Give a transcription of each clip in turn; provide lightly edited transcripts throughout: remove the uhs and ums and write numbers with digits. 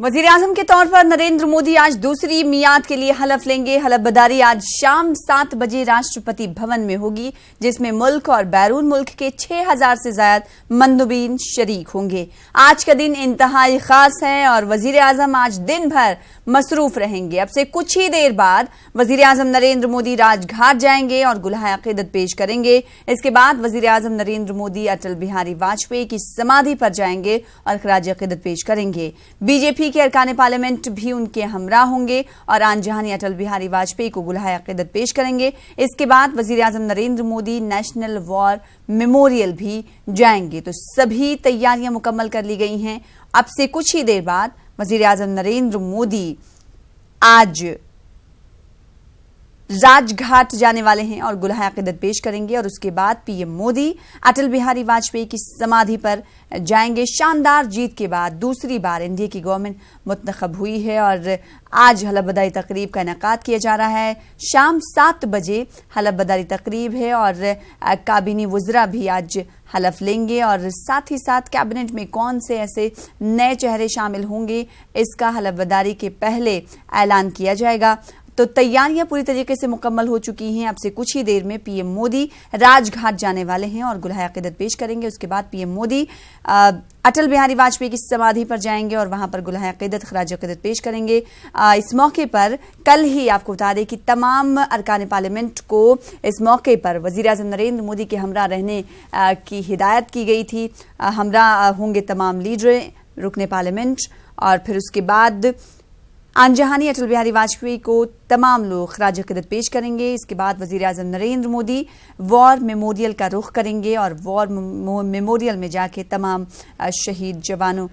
वजीर-ए-आजम के तौर पर नरेंद्र मोदी आज दूसरी मियाद के लिए हलफ लेंगे। हलफबर्दारी आज शाम 7 बजे राष्ट्रपति भवन में होगी, जिसमें मुल्क और बैरून मुल्क के 6000 से ज्यादा मंदुबीन शरीक होंगे। आज का दिन इंतहाई खास है और वजीर-ए-आजम आज दिन भर मसरूफ रहेंगे। अब से कुछ ही देर बाद वजीर-ए-आजम नरेंद्र मोदी राजघाट जाएंगे और गुलहाए अकीदत पेश करेंगे। इसके बाद वजीर-ए-आजम नरेंद्र मोदी अटल बिहारी वाजपेयी की समाधि पर जाएंगे और खराज अकीदत पेश करेंगे। बीजेपी के अरकान पार्लियामेंट भी उनके हमरा होंगे और आन जहानी अटल बिहारी वाजपेयी को गुलहाए अकीदत पेश करेंगे। इसके बाद वजीर-ए-आजम Narendra Modi national war memorial भी जाएंगे। तो सभी तैयारियां मुकम्मल कर ली गई हैं। अब से कुछ ही देर बाद वजीर-ए-आजम नरेंद्र मोदी आज राजघाट जाने वाले हैं और गुलहाए अकीदत पेश करेंगे और उसके बाद पीएम मोदी अटल बिहारी वाजपेयी की समाधि पर जाएंगे। शानदार जीत के बाद दूसरी बार एनडीए की गवर्नमेंट मुंतखब हुई है और आज हलफबर्दारी तकरीब का इनेकाद किया जा रहा है। शाम 7 बजे हलफबर्दारी तकरीब है और काबीनी वज़रा भी आज हलफ लेंगे और साथ ही साथ कैबिनेट में कौन से ऐसे नए चेहरे शामिल होंगे, इसका हलफबर्दारी के पहले ऐलान किया जाएगा। तो तैयारियां पूरी तरीके से मुकम्मल हो चुकी हैं। अब से कुछ ही देर में पीएम मोदी राजघाट जाने वाले हैं और गुलहाए अकीदत पेश करेंगे। उसके बाद पीएम मोदी अटल बिहारी वाजपेयी की समाधि पर जाएंगे और वहां पर गुलहाए अकीदत खराज अकीदत पेश करेंगे। इस मौके पर कल ही आपको बता दें कि तमाम अरकान पार्लियामेंट को इस मौके पर वजीर-ए-आजम नरेंद्र मोदी के हमरा रहने की हिदायत की गई थी। हमरा होंगे तमाम लीडर रुकने पार्लियामेंट और फिर उसके बाद आनजहानी अटल बिहारी वाजपेयी को तमाम लोग खराज अकीदत पेश करेंगे। इसके बाद वजीर-ए-आजम नरेंद्र मोदी वॉर मेमोरियल का रुख करेंगे और वॉर मेमोरियल में जाके तमाम शहीद जवानों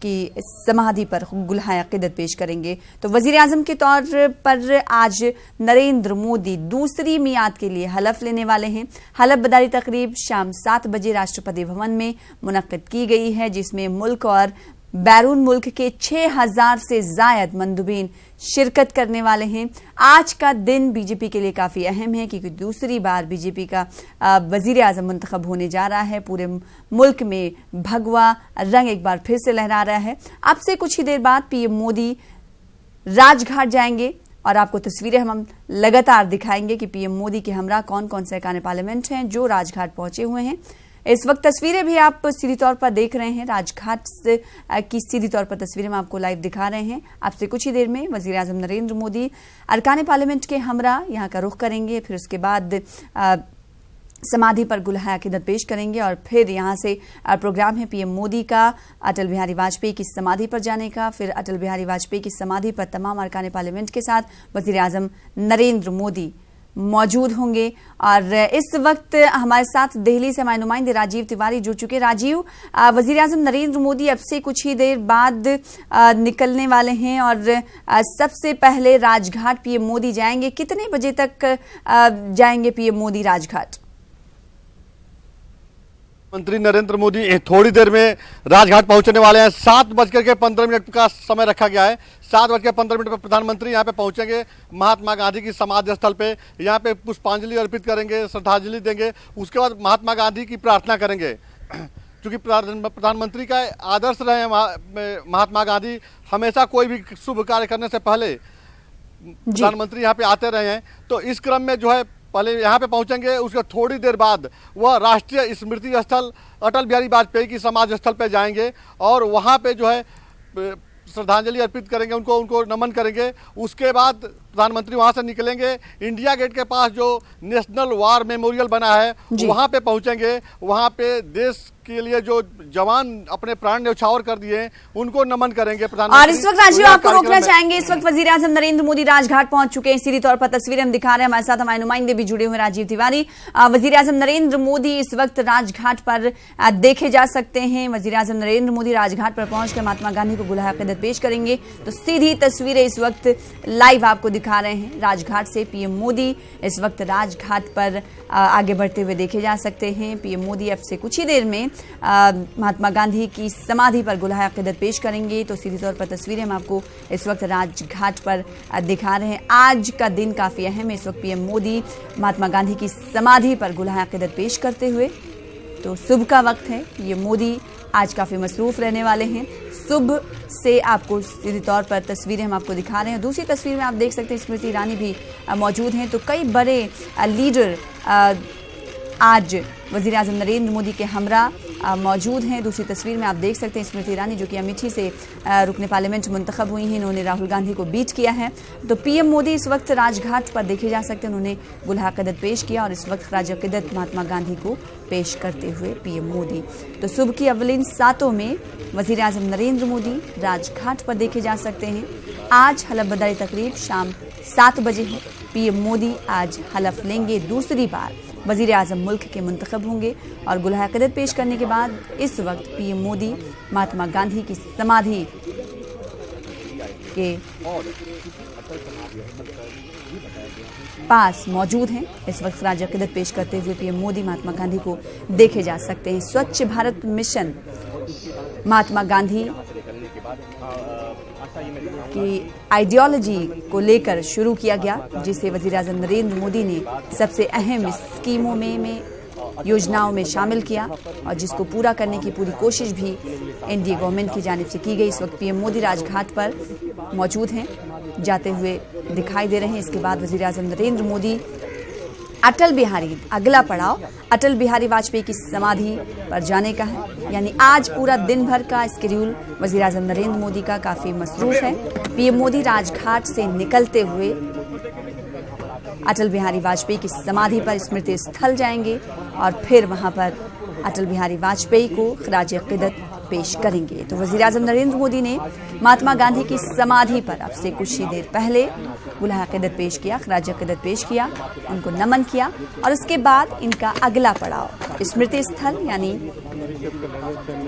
की समाधि पर गुलहाए अकीदत पेश करेंगे। तो वजीर-ए-आजम के तौर पर आज नरेंद्र मोदी दूसरी मियाद के लिए हलफ लेने वाले हैं। हलफबर्दारी तकरीब शाम 7 बजे राष्ट्रपति भवन में मुनक्किद की गई है, जिसमें मुल्क और बैरून मुल्क के 6000 से जायद मंदुबीन शिरकत करने वाले हैं। आज का दिन बीजेपी के लिए काफ़ी अहम है क्योंकि दूसरी बार बीजेपी का वजीर-ए-आजम मुंतखब होने जा रहा है। पूरे मुल्क में भगवा रंग एक बार फिर से लहरा रहा है। अब से कुछ ही देर बाद पीएम मोदी राजघाट जाएंगे और आपको तस्वीरें हम लगातार दिखाएंगे कि पीएम मोदी के हमरा कौन कौन से अरकान पार्लियामेंट हैं जो राजघाट पहुंचे हुए हैं। इस वक्त तस्वीरें भी आप सीधी तौर पर देख रहे हैं। राजघाट से की सीधी तौर पर तस्वीरें हम आपको लाइव दिखा रहे हैं। आपसे कुछ ही देर में वजीर-ए-आजम नरेंद्र मोदी अरकान पार्लियामेंट के हमरा यहाँ का रुख करेंगे, फिर उसके बाद समाधि पर गुलहाए अकीदत पेश करेंगे और फिर यहाँ से प्रोग्राम है पीएम मोदी का अटल बिहारी वाजपेयी की समाधि पर जाने का। फिर अटल बिहारी वाजपेयी की समाधि पर तमाम अरकान पार्लियामेंट के साथ वजीर-ए-आजम नरेंद्र मोदी मौजूद होंगे। और इस वक्त हमारे साथ दिल्ली से हमारे नुमाइंदे राजीव तिवारी जुड़ चुके। राजीव, वजीर-ए-आजम नरेंद्र मोदी अब से कुछ ही देर बाद निकलने वाले हैं और सबसे पहले राजघाट पीएम मोदी जाएंगे। कितने बजे तक जाएंगे पीएम मोदी राजघाट? मंत्री नरेंद्र मोदी थोड़ी देर में राजघाट पहुंचने वाले हैं। 7:15 का समय रखा गया है। 7:15 पर प्रधानमंत्री यहां पे पहुंचेंगे महात्मा गांधी की समाधि स्थल पे। यहां पे पुष्पांजलि अर्पित करेंगे, श्रद्धांजलि देंगे। उसके बाद महात्मा गांधी की प्रार्थना करेंगे। क्योंकि प्रधानमंत्री का आदर्श रहे हैं महात्मा गांधी, हमेशा कोई भी शुभ कार्य करने से पहले प्रधानमंत्री यहाँ पे आते रहे हैं। तो इस क्रम में जो है पहले यहाँ पे पहुंचेंगे, उसके थोड़ी देर बाद वह राष्ट्रीय स्मृति स्थल अटल बिहारी वाजपेयी की समाधि स्थल पे जाएंगे और वहाँ पे जो है श्रद्धांजलि अर्पित करेंगे, उनको नमन करेंगे। उसके बाद प्रधानमंत्री वहाँ से निकलेंगे। इंडिया गेट के पास जो नेशनल वॉर मेमोरियल बना है वहाँ पे पहुँचेंगे। वहाँ पे देश के लिए जो जवान अपने प्राण न्यौछावर कर दिए उनको नमन करेंगे प्रधानमंत्री। और इस वक्त राजीव आपको रोकना चाहेंगे, इस वक्त वजीर-ए-आजम नरेंद्र मोदी राजघाट पहुंच चुके हैं। सीधी तौर पर तस्वीरें हम दिखा रहे हैं। हमारे साथ हमारे नुमाइंदे भी जुड़े हुए राजीव तिवारी। वजीर-ए-आजम नरेंद्र मोदी इस वक्त राजघाट पर देखे जा सकते हैं। वजीर-ए-आजम नरेंद्र मोदी राजघाट पर पहुंचकर महात्मा गांधी को गुलहाए अकीदत पेश करेंगे। तो सीधी तस्वीरें इस वक्त लाइव आपको दिखा रहे हैं राजघाट से। पीएम मोदी इस वक्त राजघाट पर आगे बढ़ते हुए देखे जा सकते हैं। पीएम मोदी अब से कुछ ही देर में महात्मा गांधी की समाधि पर गुलहाए अकीदत पेश करेंगे। तो सीधी तौर पर तस्वीरें हम आपको इस वक्त राजघाट पर दिखा रहे हैं। आज का दिन काफ़ी अहम है। इस वक्त पीएम मोदी महात्मा गांधी की समाधि पर गुलहाए अकीदत पेश करते हुए, तो सुबह का वक्त है। ये मोदी आज काफ़ी मसरूफ़ रहने वाले हैं। सुबह से आपको सीधे तौर पर तस्वीरें हम आपको दिखा रहे हैं। दूसरी तस्वीर में आप देख सकते हैं स्मृति ईरानी भी मौजूद हैं। तो कई बड़े लीडर आज वज़ीर आज़म नरेंद्र मोदी के हमरा मौजूद हैं। दूसरी तस्वीर में आप देख सकते हैं स्मृति ईरानी जो कि अमेठी से रुकने पार्लियामेंट मुंतखब हुई हैं। इन्होंने राहुल गांधी को बीट किया है। तो पीएम मोदी इस वक्त राजघाट पर देखे जा सकते हैं। उन्होंने गुलहा क़दत पेश किया और इस वक्त ख़राज अक़ीदत महात्मा गांधी को पेश करते हुए पीएम मोदी। तो सुबह की अव्वलीन सातों में वज़ीर आज़म नरेंद्र मोदी राजघाट पर देखे जा सकते हैं। आज हलफ बर्दारी तकरीब शाम 7 बजे है। पीएम मोदी आज हलफ लेंगे। दूसरी बार वज़ीर आज़म मुल्क के मुंतखब होंगे और गुलहा क़दत पेश करने के बाद इस वक्त पीएम मोदी महात्मा गांधी की समाधि के पास मौजूद हैं। इस वक्त ख़राज अक़ीदत पेश करते हुए पीएम मोदी महात्मा गांधी को देखे जा सकते हैं। स्वच्छ भारत मिशन महात्मा गांधी की आइडियोलॉजी को लेकर शुरू किया गया, जिसे वज़ीर आज़म नरेंद्र मोदी ने सबसे अहम स्कीमों में योजनाओं में शामिल किया और जिसको पूरा करने की पूरी कोशिश भी एनडीए गवर्नमेंट की जानिब से की गई। इस वक्त पीएम मोदी राजघाट पर मौजूद हैं, जाते हुए दिखाई दे रहे हैं। इसके बाद वज़ीर आज़म नरेंद्र मोदी अटल बिहारी, अगला पड़ाव अटल बिहारी वाजपेयी की समाधि पर जाने का है। यानी आज पूरा दिन भर का स्केड्यूल वज़ीर आज़म नरेंद्र मोदी का काफ़ी मसरूफ़ है। पीएम मोदी राजघाट से निकलते हुए अटल बिहारी वाजपेयी की समाधि पर स्मृति स्थल जाएंगे और फिर वहां पर अटल बिहारी वाजपेयी को ख़राज अक़ीदत पेश करेंगे। तो वज़ीर आज़म नरेंद्र मोदी ने महात्मा गांधी की समाधि पर अब से कुछ ही देर पहले गुलहा अक़ीदत पेश किया, ख़राज अक़ीदत पेश किया, उनको नमन किया और उसके बाद इनका अगला पड़ाव स्मृति स्थल यानी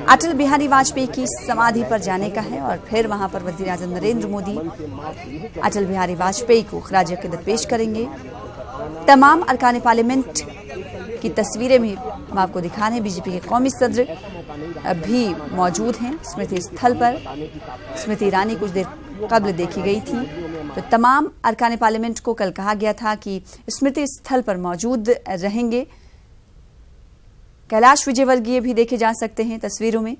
अटल बिहारी वाजपेयी की समाधि पर जाने का है और फिर वहां पर वज़ीर आज़म नरेंद्र मोदी अटल बिहारी वाजपेयी को ख़राज अक़ीदत पेश करेंगे। तमाम अरकान पार्लियामेंट की तस्वीरें भी हम आपको दिखा रहे हैं। बीजेपी के कौमी सदर भी मौजूद हैं स्मृति स्थल पर। स्मृति ईरानी कुछ देर कबल देखी गई थी। तो तमाम अरकान पार्लियामेंट को कल कहा गया था कि स्मृति स्थल पर मौजूद रहेंगे। कैलाश विजयवर्गीय भी देखे जा सकते हैं तस्वीरों में।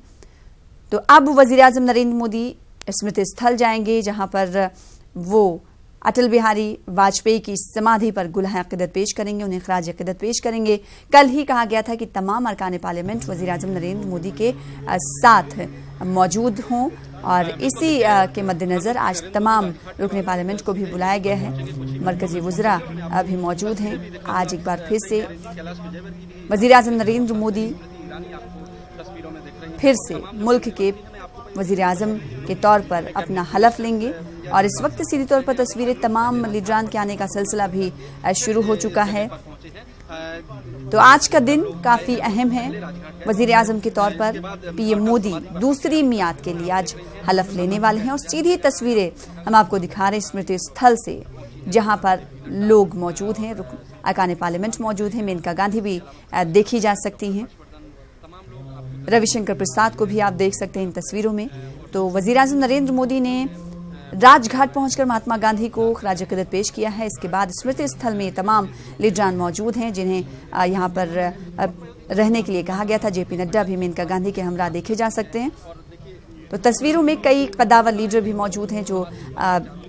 तो अब वज़ीर आज़म नरेंद्र मोदी स्मृति स्थल जाएंगे, जहां पर वो अटल बिहारी वाजपेयी की समाधि पर गुलहा अक़ीदत पेश करेंगे, उन्हें ख़राज अक़ीदत पेश करेंगे। कल ही कहा गया था कि तमाम अरकान पार्लियामेंट वज़ीर आज़म नरेंद्र मोदी के साथ मौजूद हों और इसी के मद्देनज़र आज तमाम रुकने पार्लियामेंट को भी बुलाया गया है। मरकज़ी वज़रा भी मौजूद हैं। आज एक बार फिर से वज़ीर आज़म नरेंद्र मोदी फिर से मुल्क के वज़ीर आज़म के तौर पर अपना हलफ लेंगे और इस वक्त सीधी तौर पर तस्वीरें तमाम लीडरान के आने का सिलसिला भी शुरू हो चुका है। तो आज का दिन काफ़ी अहम है। वज़ीर आज़म के तौर पर पीएम मोदी दूसरी मियाद के लिए आज हलफ लेने वाले हैं और सीधी तस्वीरें हम आपको दिखा रहे हैं स्मृति स्थल से, जहां पर लोग मौजूद हैं, अरकान पार्लियामेंट मौजूद हैं। मेनका गांधी भी देखी जा सकती हैं। रविशंकर प्रसाद को भी आप देख सकते हैं इन तस्वीरों में। तो वज़ीर आज़म नरेंद्र मोदी ने राजघाट पहुंचकर महात्मा गांधी को ख़राज अक़ीदत पेश किया है। इसके बाद स्मृति स्थल में तमाम लीडरान मौजूद हैं जिन्हें यहां पर रहने के लिए कहा गया था। जेपी नड्डा भी मेनका गांधी के हमरा देखे जा सकते हैं। तो तस्वीरों में कई कदावर लीडर भी मौजूद हैं जो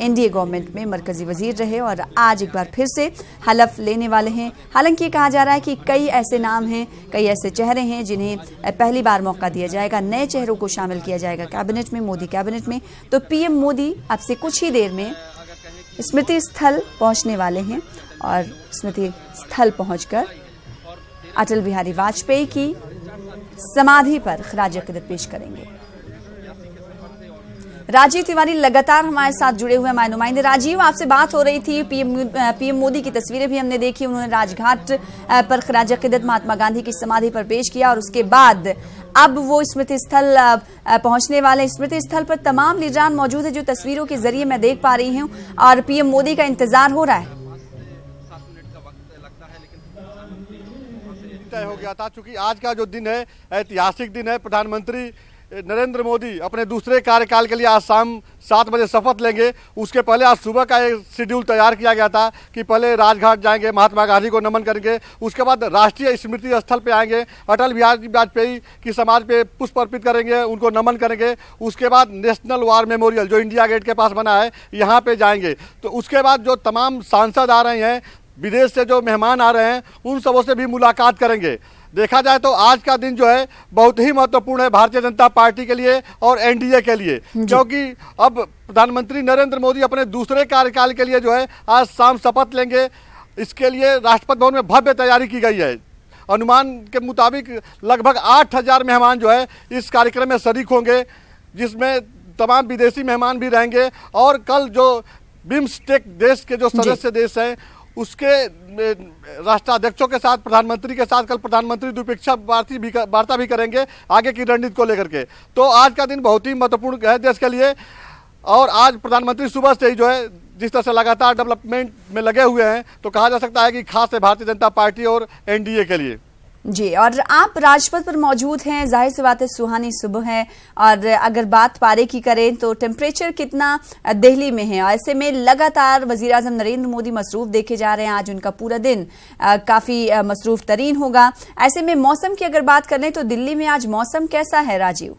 एनडीए गवर्नमेंट में मरकजी वजीर रहे और आज एक बार फिर से हलफ लेने वाले हैं। हालांकि ये कहा जा रहा है कि कई ऐसे नाम हैं, कई ऐसे चेहरे हैं जिन्हें पहली बार मौका दिया जाएगा, नए चेहरों को शामिल किया जाएगा कैबिनेट में, मोदी कैबिनेट में। तो पीएम मोदी अब से कुछ ही देर में स्मृति स्थल पहुंचने वाले हैं और स्मृति स्थल पहुंचकर अटल बिहारी वाजपेयी की समाधि पर ख़राज अक़ीदत पेश करेंगे। राजीव तिवारी लगातार हमारे साथ जुड़े हुए हमारे नुमाइंदे। राजीव, आपसे बात हो रही थी, पीएम मोदी की तस्वीरें भी हमने देखी। उन्होंने राजघाट पर ख़राज अक़ीदत महात्मा गांधी की समाधि पर पेश किया और उसके बाद अब वो स्मृति स्थल पहुंचने वाले। स्मृति स्थल पर तमाम लीडरान मौजूद है जो तस्वीरों के जरिए मैं देख पा रही हूँ और पीएम मोदी का इंतजार हो रहा है। तय हो गया था, चूंकि आज का जो दिन है ऐतिहासिक दिन है। प्रधानमंत्री नरेंद्र मोदी अपने दूसरे कार्यकाल के लिए आज शाम 7 बजे शपथ लेंगे। उसके पहले आज सुबह का एक शेड्यूल तैयार किया गया था कि पहले राजघाट जाएंगे, महात्मा गांधी को नमन करेंगे, उसके बाद राष्ट्रीय स्मृति स्थल पे आएंगे, अटल बिहारी वाजपेयी की समाधि पे पुष्प अर्पित करेंगे, उनको नमन करेंगे। उसके बाद नेशनल वार मेमोरियल जो इंडिया गेट के पास बना है यहाँ पे जाएंगे। तो उसके बाद जो तमाम सांसद आ रहे हैं, विदेश से जो मेहमान आ रहे हैं, उन सबों से भी मुलाकात करेंगे। देखा जाए तो आज का दिन जो है बहुत ही महत्वपूर्ण है भारतीय जनता पार्टी के लिए और एनडीए के लिए, क्योंकि अब प्रधानमंत्री नरेंद्र मोदी अपने दूसरे कार्यकाल के लिए जो है आज शाम शपथ लेंगे। इसके लिए राष्ट्रपति भवन में भव्य तैयारी की गई है। अनुमान के मुताबिक लगभग 8,000 मेहमान जो है इस कार्यक्रम में शरीक होंगे, जिसमें तमाम विदेशी मेहमान भी रहेंगे। और कल जो बिम्स्टेक देश के जो सदस्य देश हैं उसके राष्ट्राध्यक्षों के साथ, प्रधानमंत्री के साथ कल प्रधानमंत्री द्विपक्षीय वार्ता भी करेंगे आगे की रणनीति को लेकर के। तो आज का दिन बहुत ही महत्वपूर्ण है देश के लिए। और आज प्रधानमंत्री सुबह से ही जो है जिस तरह से लगातार डेवलपमेंट में लगे हुए हैं, तो कहा जा सकता है कि खास है भारतीय जनता पार्टी और एनडीए के लिए। जी, और आप राजपथ पर मौजूद हैं, जाहिर सी बात है सुहानी सुबह है। और अगर बात पारे की करें तो टेम्परेचर कितना दिल्ली में है? ऐसे में लगातार वजीर आजम नरेंद्र मोदी मसरूफ देखे जा रहे हैं। आज उनका पूरा दिन काफी मसरूफ तरीन होगा। ऐसे में मौसम की अगर बात करें तो दिल्ली में आज मौसम कैसा है राजीव?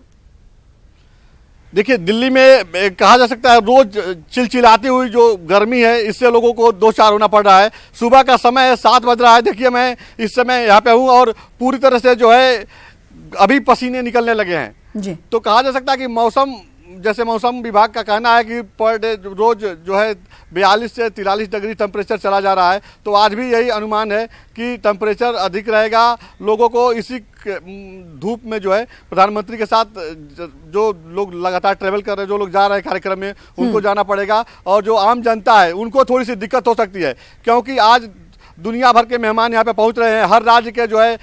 देखिए, दिल्ली में कहा जा सकता है रोज चिलचिलाती हुई जो गर्मी है, इससे लोगों को दो चार होना पड़ रहा है। सुबह का समय है, 7 बज रहा है। देखिए, मैं इस समय यहाँ पे हूँ और पूरी तरह से जो है अभी पसीने निकलने लगे हैं जी। तो कहा जा सकता है कि मौसम, जैसे मौसम विभाग का कहना है कि पर डे रोज जो है 42 से 43 डिग्री टेम्परेचर चला जा रहा है। तो आज भी यही अनुमान है कि टेम्परेचर अधिक रहेगा। लोगों को इसी धूप में जो है प्रधानमंत्री के साथ जो लोग लगातार ट्रेवल कर रहे हैं, जो लोग जा रहे हैं कार्यक्रम में, उनको जाना पड़ेगा। और जो आम जनता है उनको थोड़ी सी दिक्कत हो सकती है, क्योंकि आज दुनिया भर के मेहमान यहाँ पे पहुँच रहे हैं। हर राज्य के जो है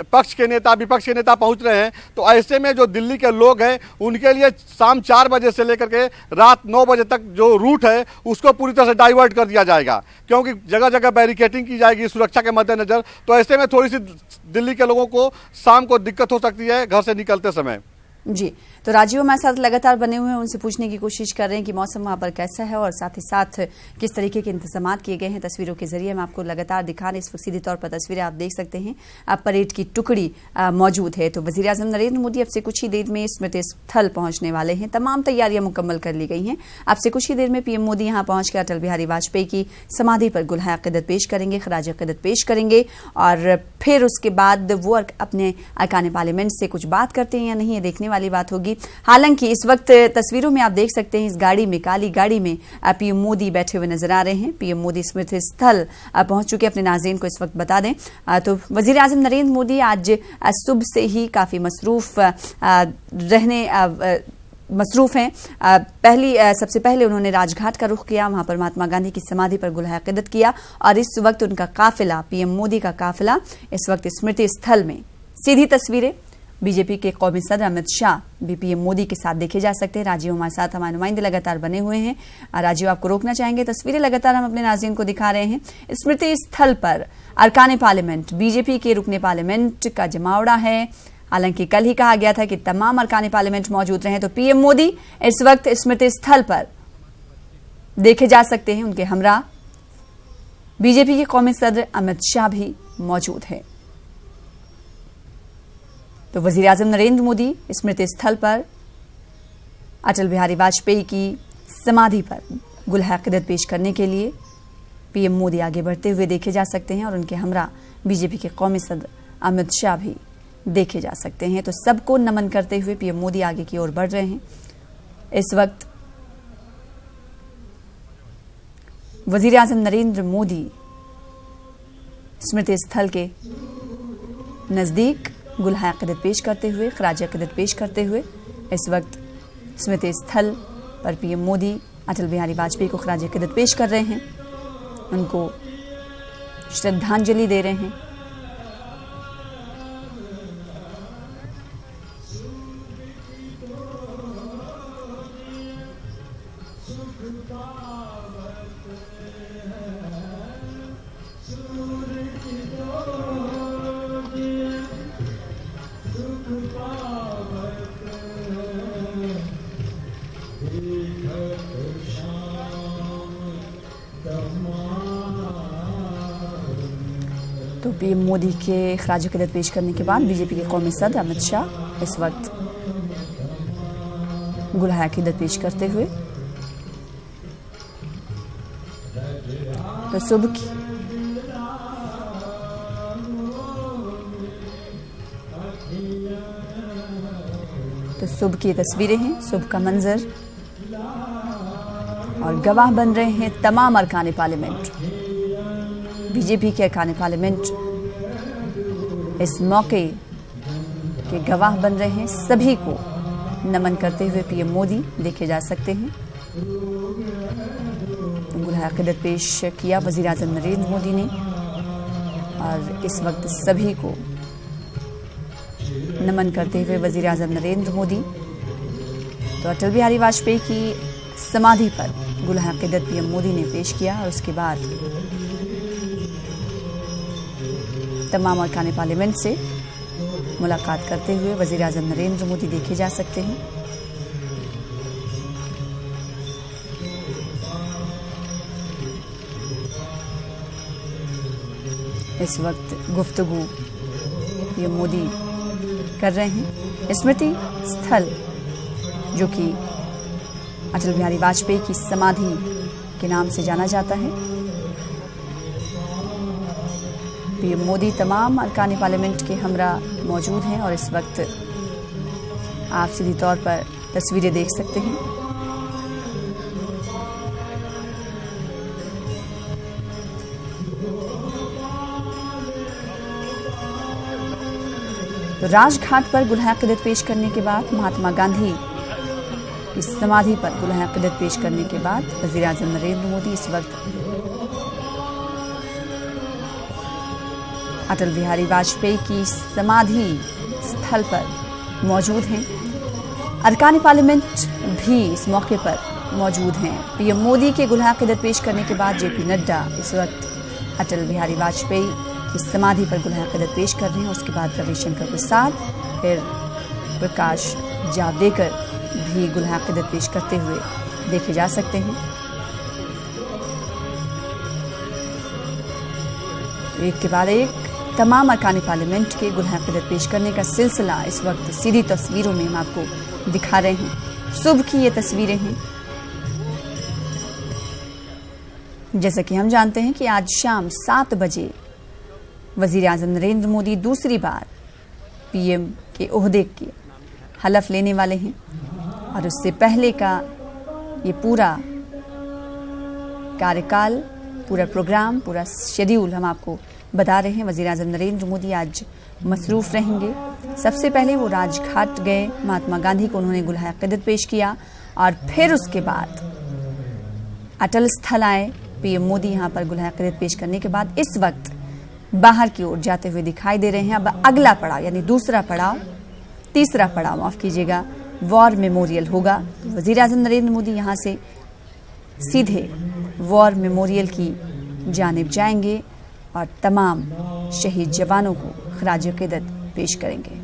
पक्ष के नेता, विपक्ष के नेता पहुँच रहे हैं। तो ऐसे में जो दिल्ली के लोग हैं उनके लिए शाम 4 बजे से लेकर के रात 9 बजे तक जो रूट है उसको पूरी तरह से डाइवर्ट कर दिया जाएगा, क्योंकि जगह जगह बैरिकेटिंग की जाएगी सुरक्षा के मद्देनजर। तो ऐसे में थोड़ी सी दिल्ली के लोगों को शाम को दिक्कत हो सकती है घर से निकलते समय। जी, तो राजीव हमारे साथ लगातार बने हुए हैं, उनसे पूछने की कोशिश कर रहे हैं कि मौसम वहाँ पर कैसा है और साथ ही साथ किस तरीके के इंतजाम किए गए हैं। तस्वीरों के जरिए हम आपको लगातार दिखा रहे हैं। इस वक्त सीधे तौर पर तस्वीरें आप देख सकते हैं। अब परेड की टुकड़ी मौजूद है। तो वजीर आजम नरेंद्र मोदी अब से कुछ ही देर में स्मृति स्थल पहुंचने वाले हैं। तमाम तैयारियां मुकम्मल कर ली गई हैं। अब से कुछ ही देर में पीएम मोदी यहाँ पहुंचकर अटल बिहारी वाजपेयी की समाधि पर गुलहाए अक़ीदत पेश करेंगे, खराज अक़ीदत पेश करेंगे। और फिर उसके बाद वो अपने अरकान पार्लियामेंट से कुछ बात करते हैं या नहीं, ये देखने वाली बात होगी। हालांकि इस वक्त तस्वीरों में आप देख सकते हैं इस गाड़ी में, काली गाड़ी में पीएम मोदी बैठे हुए नजर आ रहे हैं। पीएम मोदी स्मृति स्थल पहुंच चुके, अपने नाज़रीन को इस वक्त बता दें तो वजीर आजम नरेंद्र मोदी आज सुबह से ही काफी मसरूफ हैं। सबसे पहले उन्होंने राजघाट का रुख किया, वहां पर महात्मा गांधी की समाधि पर गुलहाए अक़ीदत किया। और इस वक्त उनका काफिला, पीएम मोदी का काफिला इस वक्त स्मृति स्थल में। सीधी तस्वीरें बीजेपी के कौमी सदर अमित शाह भी पीएम मोदी के साथ देखे जा सकते हैं। राजीव हमारे साथ, हमारे नुमाइंदे लगातार बने हुए हैं। राजीव, आपको रोकना चाहेंगे, तस्वीरें लगातार हम अपने नाज़रीन को दिखा रहे हैं। स्मृति स्थल पर अरकान पार्लियामेंट, बीजेपी के रुकने पार्लियामेंट का जमावड़ा है। हालांकि कल ही कहा गया था कि तमाम अरकान पार्लियामेंट मौजूद रहे। तो पीएम मोदी इस वक्त स्मृति स्थल पर देखे जा सकते हैं। उनके हमरा बीजेपी के कौमी सदर अमित शाह भी मौजूद है। तो वजीर आजम नरेंद्र मोदी स्मृति स्थल पर अटल बिहारी वाजपेयी की समाधि पर गुलहाए अक़ीदत पेश करने के लिए पीएम मोदी आगे बढ़ते हुए देखे जा सकते हैं। और उनके हमरा बीजेपी के कौमी सदर अमित शाह भी देखे जा सकते हैं। तो सबको नमन करते हुए पीएम मोदी आगे की ओर बढ़ रहे हैं। इस वक्त वजीर आजम नरेंद्र मोदी स्मृति स्थल के नजदीक गुलहाए अक़ीदत पेश करते हुए, खराज अक़ीदत पेश करते हुए इस वक्त स्मृति स्थल पर पीएम मोदी अटल बिहारी वाजपेयी को खराज अक़ीदत पेश कर रहे हैं, उनको श्रद्धांजलि दे रहे हैं। तो पीएम मोदी के खराज अकीदत पेश करने के बाद बीजेपी के कौमी सदर अमित शाह इस वक्त गुलहाय अकीदत पेश करते हुए तो सुबह की तस्वीरें हैं, सुबह का मंजर, और गवाह बन रहे हैं तमाम अरकान पार्लियामेंट। बीजेपी के अरकान पार्लियामेंट इस मौके के गवाह बन रहे हैं। सभी को नमन करते हुए पीएम मोदी देखे जा सकते हैं। गुलहाय अकीदत पेश किया वजीर आजम नरेंद्र मोदी ने, और इस वक्त सभी को नमन करते हुए वजीर आजम नरेंद्र मोदी तो अटल बिहारी वाजपेयी की समाधि पर गुलहाय अकीदत पीएम मोदी ने पेश किया, और उसके बाद तमाम अरकान पार्लियामेंट से मुलाकात करते हुए वजीर आजम नरेंद्र मोदी देखे जा सकते हैं। इस वक्त गुफ्तगू पीएम मोदी कर रहे हैं स्मृति स्थल, जो कि अटल बिहारी वाजपेयी की समाधि के नाम से जाना जाता है। पीएम मोदी तमाम अरकान पार्लियामेंट के हमरा मौजूद हैं, और इस वक्त आप सीधी तौर पर तस्वीरें देख सकते हैं। तो राजघाट पर गुलहाय अकीदत पेश करने के बाद महात्मा गांधी की समाधि पर गुलहाय अकीदत पेश करने के बाद वजीर आजम नरेंद्र मोदी इस वक्त अटल बिहारी वाजपेयी की समाधि स्थल पर मौजूद हैं। अरकान पार्लियामेंट भी इस मौके पर मौजूद हैं। पीएम मोदी के गुलहाय अकीदत पेश करने के बाद जेपी नड्डा इस वक्त अटल बिहारी वाजपेयी की समाधि पर गुलहाय अकीदत पेश कर रहे हैं। उसके बाद रविशंकर प्रसाद, फिर प्रकाश जावड़ेकर भी गुलहाय अकीदत पेश करते हुए देखे जा सकते हैं। एक के बाद एक तमाम अरकान पार्लियामेंट के गुलहाय अकीदत पेश करने का सिलसिला इस वक्त सीधी तस्वीरों में हम आपको दिखा रहे हैं। सुबह की ये तस्वीरें हैं। जैसा कि हम जानते हैं कि आज शाम 7 बजे वजीर आजम नरेंद्र मोदी दूसरी बार पीएम के ओहदे की हलफ लेने वाले हैं, और उससे पहले का ये पूरा कार्यकाल, पूरा प्रोग्राम, पूरा शेड्यूल हम आपको बता रहे हैं। वजीर आजम नरेंद्र मोदी आज मसरूफ रहेंगे। सबसे पहले वो राजघाट गए, महात्मा गांधी को उन्होंने गुलहाय अकीदत पेश किया, और फिर उसके बाद अटल स्थल आए। पीएम मोदी यहाँ पर गुलहाय अकीदत पेश करने के बाद इस वक्त बाहर की ओर जाते हुए दिखाई दे रहे हैं। अब अगला पड़ाव यानी दूसरा पड़ाव, तीसरा पड़ाव माफ कीजिएगा, वॉर मेमोरियल होगा। वजीर आजम नरेंद्र मोदी यहाँ से सीधे वॉर मेमोरियल की जानिब जाएंगे और तमाम शहीद जवानों को खराज अकीदत पेश करेंगे।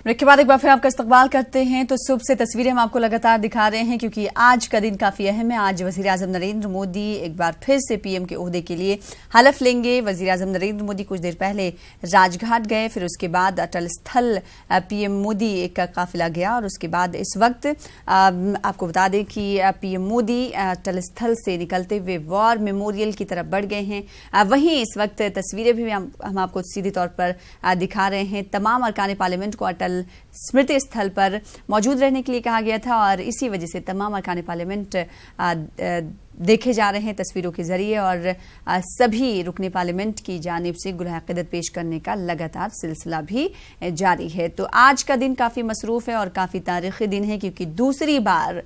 ब्रेक के बाद एक बार फिर आपका इस्तकबाल करते हैं। तो सुबह से तस्वीरें हम आपको लगातार दिखा रहे हैं, क्योंकि आज का दिन काफी अहम है। आज वजीर आजम नरेंद्र मोदी एक बार फिर से पीएम के ओहदे के लिए हलफ लेंगे। वजीर आजम नरेंद्र मोदी कुछ देर पहले राजघाट गए, फिर उसके बाद अटल स्थल पीएम मोदी एक का काफिला गया, और उसके बाद इस वक्त आपको बता दें कि पीएम मोदी अटल स्थल से निकलते हुए वॉर मेमोरियल की तरफ बढ़ गए हैं। वहीं इस वक्त तस्वीरें भी हम आपको सीधे तौर पर दिखा रहे हैं। तमाम अरकान पार्लियामेंट को अटल स्मृति स्थल पर मौजूद रहने के लिए कहा गया था, और इसी वजह से तमाम अरकान पार्लियामेंट देखे जा रहे हैं तस्वीरों के जरिए, और सभी रुकने पार्लियामेंट की जानिब से गुलहाय अकीदत पेश करने का लगातार सिलसिला भी जारी है। तो आज का दिन काफी मसरूफ है और काफी तारीखी दिन है, क्योंकि दूसरी बार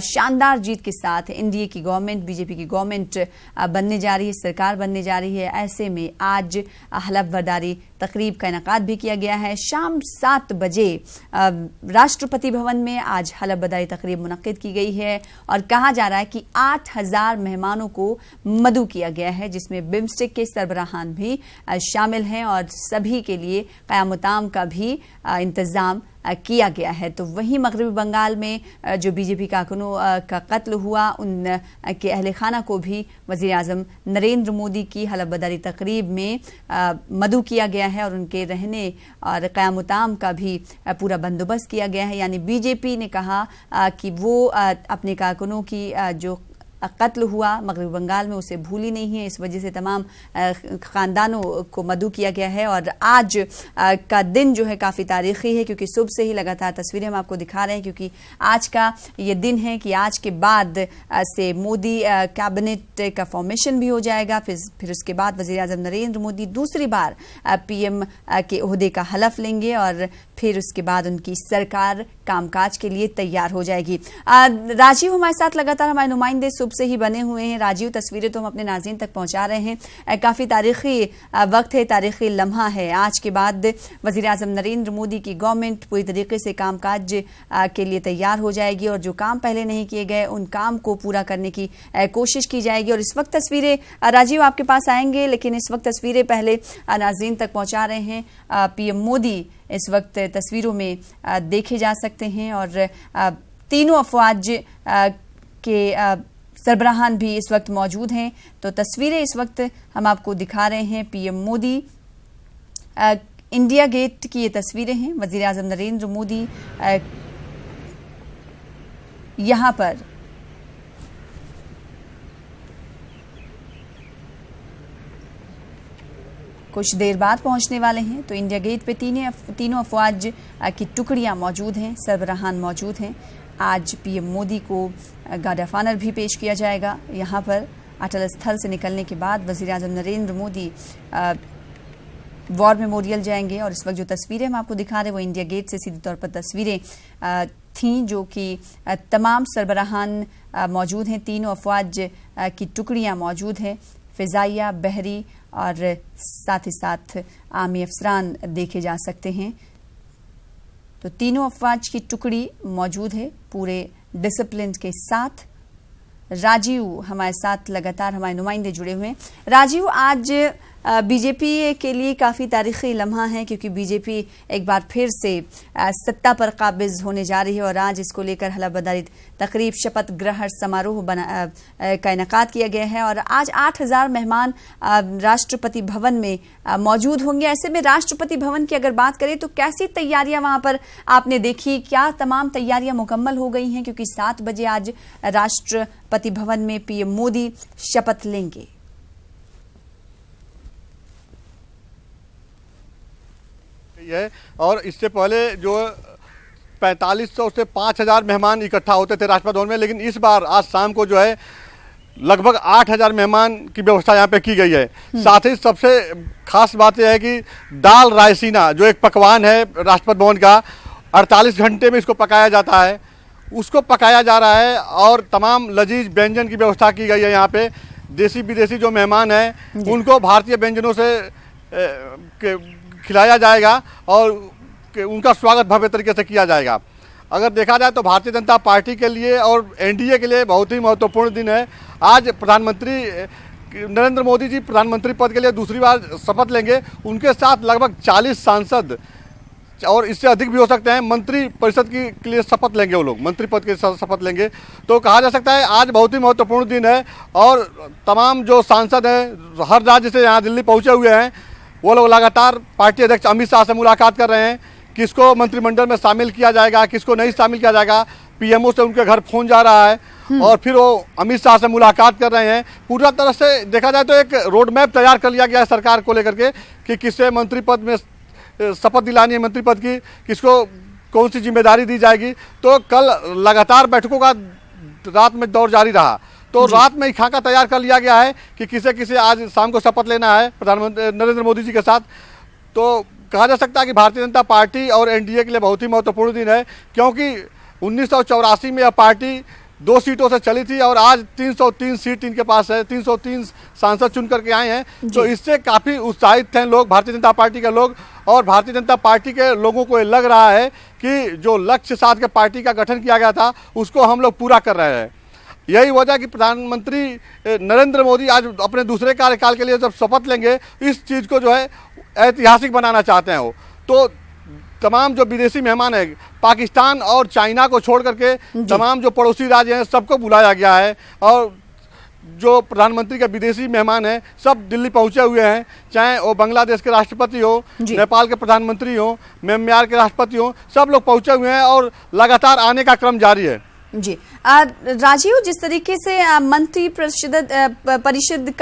शानदार जीत के साथ एनडीए की गवर्नमेंट, बीजेपी की गवर्नमेंट बनने जा रही है, सरकार बनने जा रही है। ऐसे में आज हलफ बर्दारी तकरीब का इनेकाद भी किया गया है। शाम 7 बजे राष्ट्रपति भवन में आज हलफ बर्दारी तकरीब मुनक्किद की गई है, और कहा जा रहा है कि 8,000 1000 मेहमानों को मदऊ किया गया है, जिसमें बिम्स्टेक के सरबराहान भी शामिल हैं और सभी के लिए क़याम का भी इंतज़ाम किया गया है। तो वहीं मगरबी बंगाल में जो बीजेपी कारकुनों का कत्ल हुआ, उन के अहल खाना को भी वज़ीर आज़म नरेंद्र मोदी की हलफबर्दारी तकरीब में मदऊ किया गया है और उनके रहने और क़याम का भी पूरा बंदोबस्त किया गया है। यानी बीजेपी ने कहा कि वो अपने कारकुनों की जो कत्ल हुआ मगरबी बंगाल में उसे भूली नहीं है, इस वजह से तमाम ख़ानदानों को मदऊ किया गया है। और आज का दिन जो है काफ़ी तारीख़ी है, क्योंकि सुबह से ही लगातार तस्वीरें हम आपको दिखा रहे हैं, क्योंकि आज का ये दिन है कि आज के बाद से मोदी कैबिनेट का फॉर्मेशन भी हो जाएगा। फिर उसके बाद वज़ीर आज़म नरेंद्र मोदी दूसरी बार PM के ओहदे का हलफ लेंगे और फिर उसके बाद उनकी सरकार कामकाज के लिए तैयार हो जाएगी। राजीव हमारे साथ लगातार हमारे नुमाइंदे सुबह से ही बने हुए हैं। राजीव, तस्वीरें तो हम अपने नाज़रीन तक पहुंचा रहे हैं। काफ़ी तारीख़ी वक्त है, तारीख़ी लम्हा है। आज के बाद वज़ीर आज़म नरेंद्र मोदी की गवर्नमेंट पूरी तरीके से कामकाज के लिए तैयार हो जाएगी और जो काम पहले नहीं किए गए उन काम को पूरा करने की कोशिश की जाएगी। और इस वक्त तस्वीरें राजीव आपके पास आएंगे, लेकिन इस वक्त तस्वीरें पहले नाज़रीन तक पहुँचा रहे हैं। PM मोदी इस वक्त तस्वीरों में देखे जा सकते हैं और तीनों अफवाज के सरबराहान भी इस वक्त मौजूद हैं। तो तस्वीरें इस वक्त हम आपको दिखा रहे हैं। PM मोदी इंडिया गेट की ये तस्वीरें हैं। वज़ीर आज़म नरेंद्र मोदी यहाँ पर कुछ देर बाद पहुंचने वाले हैं। तो इंडिया गेट पे तीनों अफवाज की टुकड़ियां मौजूद हैं, सरबराहान मौजूद हैं। आज PM मोदी को गार्ड ऑफ ऑनर भी पेश किया जाएगा। यहाँ पर अटल स्थल से निकलने के बाद वज़ीर आज़म नरेंद्र मोदी वॉर मेमोरियल जाएंगे। और इस वक्त जो तस्वीरें हम आपको दिखा रहे हैं वो इंडिया गेट से सीधे तौर पर तस्वीरें थीं, जो कि तमाम सरबराहान मौजूद हैं। तीनों अफवाज की टुकड़ियाँ मौजूद हैं, फ़िज़ाइया, बहरी और साथ ही साथ आर्मी अफसरान देखे जा सकते हैं। तो तीनों अफवाज की टुकड़ी मौजूद है पूरे डिसिप्लिन के साथ। राजीव हमारे साथ लगातार हमारे नुमाइंदे जुड़े हुए हैं। राजीव, आज बीजेपी के लिए काफ़ी तारीख़ी लम्हा है, क्योंकि बीजेपी एक बार फिर से सत्ता पर काबिज़ होने जा रही है और आज इसको लेकर हलफबर्दारी तकरीब, शपथ ग्रहण समारोह का इनेकाद किया गया है। और आज 8000 मेहमान राष्ट्रपति भवन में मौजूद होंगे। ऐसे में राष्ट्रपति भवन की अगर बात करें तो कैसी तैयारियां वहां पर आपने देखी, क्या तमाम तैयारियां मुकम्मल हो गई हैं? क्योंकि 7 बजे आज राष्ट्रपति भवन में PM मोदी शपथ लेंगे। है और इससे पहले जो 4500 से 5000 मेहमान इकट्ठा होते थे राष्ट्रपति भवन में, लेकिन इस बार आज शाम को जो है लगभग 8000 मेहमान की व्यवस्था यहाँ पे की गई है। साथ ही सबसे खास बात यह है कि दाल रायसीना जो एक पकवान है राष्ट्रपति भवन का, 48 घंटे में इसको पकाया जाता है, उसको पकाया जा रहा है और तमाम लजीज व्यंजन की व्यवस्था की गई है। यहाँ पे देसी विदेशी जो मेहमान हैं उनको भारतीय व्यंजनों से खिलाया जाएगा और उनका स्वागत भव्य तरीके से किया जाएगा। अगर देखा जाए तो भारतीय जनता पार्टी के लिए और NDA के लिए बहुत ही महत्वपूर्ण दिन है। आज प्रधानमंत्री नरेंद्र मोदी जी प्रधानमंत्री पद के लिए दूसरी बार शपथ लेंगे। उनके साथ लगभग 40 सांसद और इससे अधिक भी हो सकते हैं मंत्री परिषद के लिए शपथ लेंगे, वो लोग मंत्री पद के शपथ लेंगे। तो कहा जा सकता है आज बहुत ही महत्वपूर्ण दिन है और तमाम जो सांसद हैं हर राज्य से यहाँ दिल्ली पहुँचे हुए हैं, वो लोग लगातार पार्टी अध्यक्ष अमित शाह से मुलाकात कर रहे हैं। किसको मंत्रिमंडल में शामिल किया जाएगा, किसको नहीं शामिल किया जाएगा, PMO से उनके घर फोन जा रहा है और फिर वो अमित शाह से मुलाकात कर रहे हैं। पूरा तरह से देखा जाए तो एक रोड मैप तैयार कर लिया गया है सरकार को लेकर के कि किससे मंत्री पद में शपथ दिलानी है, मंत्री पद की किसको कौन सी जिम्मेदारी दी जाएगी। तो कल लगातार बैठकों का रात में दौर जारी रहा, तो रात में ही खाका तैयार कर लिया गया है कि किसे आज शाम को शपथ लेना है प्रधानमंत्री नरेंद्र मोदी जी के साथ। तो कहा जा सकता है कि भारतीय जनता पार्टी और NDA के लिए बहुत ही महत्वपूर्ण दिन है, क्योंकि 1984 में यह पार्टी 2 सीटों से चली थी और आज 303 सीट इनके पास है, 303 सांसद चुन करके आए हैं। तो इससे काफ़ी उत्साहित थे लोग, भारतीय जनता पार्टी के लोग, और भारतीय जनता पार्टी के लोगों को लग रहा है कि जो लक्ष्य साध के पार्टी का गठन किया गया था उसको हम लोग पूरा कर रहे हैं। यही वजह है कि प्रधानमंत्री नरेंद्र मोदी आज अपने दूसरे कार्यकाल के लिए जब शपथ लेंगे, इस चीज़ को जो है ऐतिहासिक बनाना चाहते हैं वो। तो तमाम जो विदेशी मेहमान है, पाकिस्तान और चाइना को छोड़ करके तमाम जो पड़ोसी राज्य हैं सबको बुलाया गया है, और जो प्रधानमंत्री के विदेशी मेहमान हैं सब दिल्ली पहुंचे हुए हैं, चाहे वो बांग्लादेश के राष्ट्रपति हो, नेपाल के प्रधानमंत्री हो, म्यांमार के राष्ट्रपति हो, सब लोग पहुंचे हुए हैं और लगातार आने का क्रम जारी है। जी राजीव, जिस तरीके से मंत्री परिषद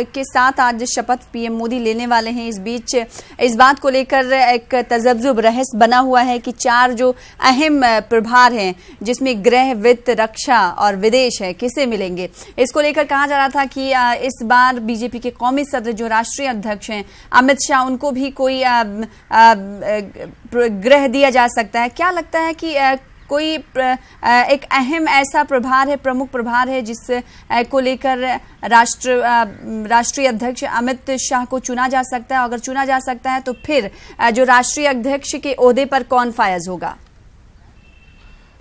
के साथ आज शपथ पीएम मोदी लेने वाले हैं, इस बीच इस बात को लेकर एक तजब्जुब रहस्य बना हुआ है कि 4 जो अहम प्रभार हैं जिसमें गृह, वित्त, रक्षा और विदेश है, किसे मिलेंगे। इसको लेकर कहा जा रहा था कि इस बार बीजेपी के कौमी सदर जो राष्ट्रीय अध्यक्ष हैं अमित शाह, उनको भी कोई गृह दिया जा सकता है। क्या लगता है कि कोई एक अहम ऐसा प्रभार है, प्रमुख प्रभार है, जिस को लेकर राष्ट्रीय अध्यक्ष अमित शाह को चुना जा सकता है? अगर चुना जा सकता है तो फिर जो राष्ट्रीय अध्यक्ष के ओहदे पर कौन फायज होगा?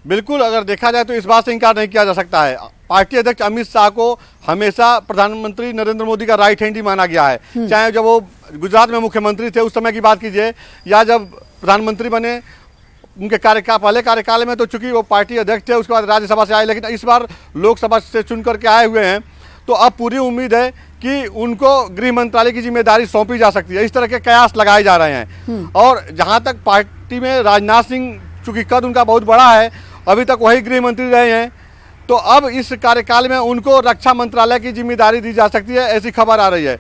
बिल्कुल, अगर देखा जाए तो इस बात से इनकार नहीं किया जा सकता है। पार्टी अध्यक्ष अमित शाह को हमेशा प्रधानमंत्री नरेंद्र मोदी का राइट हैंड ही माना गया है। चाहे जब वो गुजरात में मुख्यमंत्री थे उस समय की बात कीजिए, या जब प्रधानमंत्री बने उनके पहले कार्यकाल में तो चूंकि वो पार्टी अध्यक्ष थे, उसके बाद राज्यसभा से आए, लेकिन इस बार लोकसभा से चुन करके आए हुए हैं, तो अब पूरी उम्मीद है कि उनको गृह मंत्रालय की जिम्मेदारी सौंपी जा सकती है। इस तरह के कयास लगाए जा रहे हैं। और जहां तक पार्टी में राजनाथ सिंह, चूंकि कद उनका बहुत बड़ा है, अभी तक वही गृह मंत्री रहे हैं, तो अब इस कार्यकाल में उनको रक्षा मंत्रालय की जिम्मेदारी दी जा सकती है, ऐसी खबर आ रही है।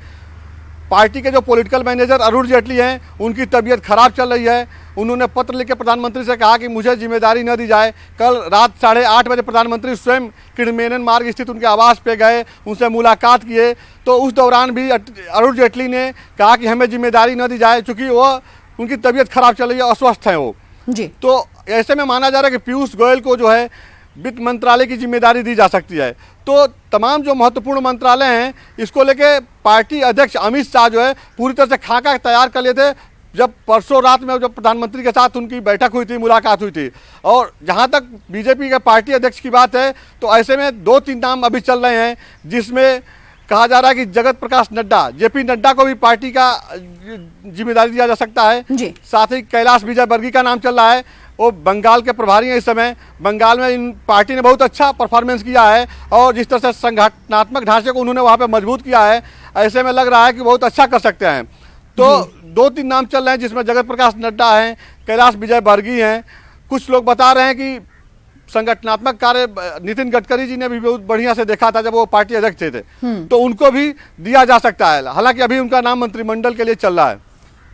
पार्टी के जो पॉलिटिकल मैनेजर अरुण जेटली हैं, उनकी तबीयत खराब चल रही है। उन्होंने पत्र लिख के प्रधानमंत्री से कहा कि मुझे जिम्मेदारी न दी जाए। कल रात 8:30 बजे प्रधानमंत्री स्वयं किडमेनन मार्ग स्थित उनके आवास पे गए, उनसे मुलाकात किए, तो उस दौरान भी अरुण जेटली ने कहा कि हमें जिम्मेदारी न दी जाए, चूँकि वो उनकी तबीयत खराब चल रही है, अस्वस्थ हैं वो जी। तो ऐसे में माना जा रहा है कि पीयूष गोयल को जो है वित्त मंत्रालय की जिम्मेदारी दी जा सकती है। तो तमाम जो महत्वपूर्ण मंत्रालय हैं, इसको लेके पार्टी अध्यक्ष अमित शाह जो है पूरी तरह से खाका तैयार कर लिए थे जब परसों रात में जब प्रधानमंत्री के साथ उनकी बैठक हुई थी, मुलाकात हुई थी। और जहां तक बीजेपी के पार्टी अध्यक्ष की बात है, तो ऐसे में 2-3 नाम अभी चल रहे हैं, जिसमें कहा जा रहा है कि जगत प्रकाश नड्डा, जेपी नड्डा को भी पार्टी का जिम्मेदारी दिया जा सकता है। साथ ही कैलाश विजयवर्गीय का नाम चल रहा है, वो बंगाल के प्रभारी हैं इस समय। बंगाल में इन पार्टी ने बहुत अच्छा परफॉर्मेंस किया है, और जिस तरह से संगठनात्मक ढांचे को उन्होंने वहाँ पे मजबूत किया है, ऐसे में लग रहा है कि बहुत अच्छा कर सकते हैं। तो 2-3 नाम चल रहे हैं, जिसमें जगत प्रकाश नड्डा हैं, कैलाश विजयवर्गीय हैं। कुछ लोग बता रहे हैं कि संगठनात्मक कार्य नितिन गडकरी जी ने भी बहुत बढ़िया से देखा था जब वो पार्टी अध्यक्ष थे, तो उनको भी दिया जा सकता है। हालांकि अभी उनका नाम मंत्रिमंडल के लिए चल रहा है।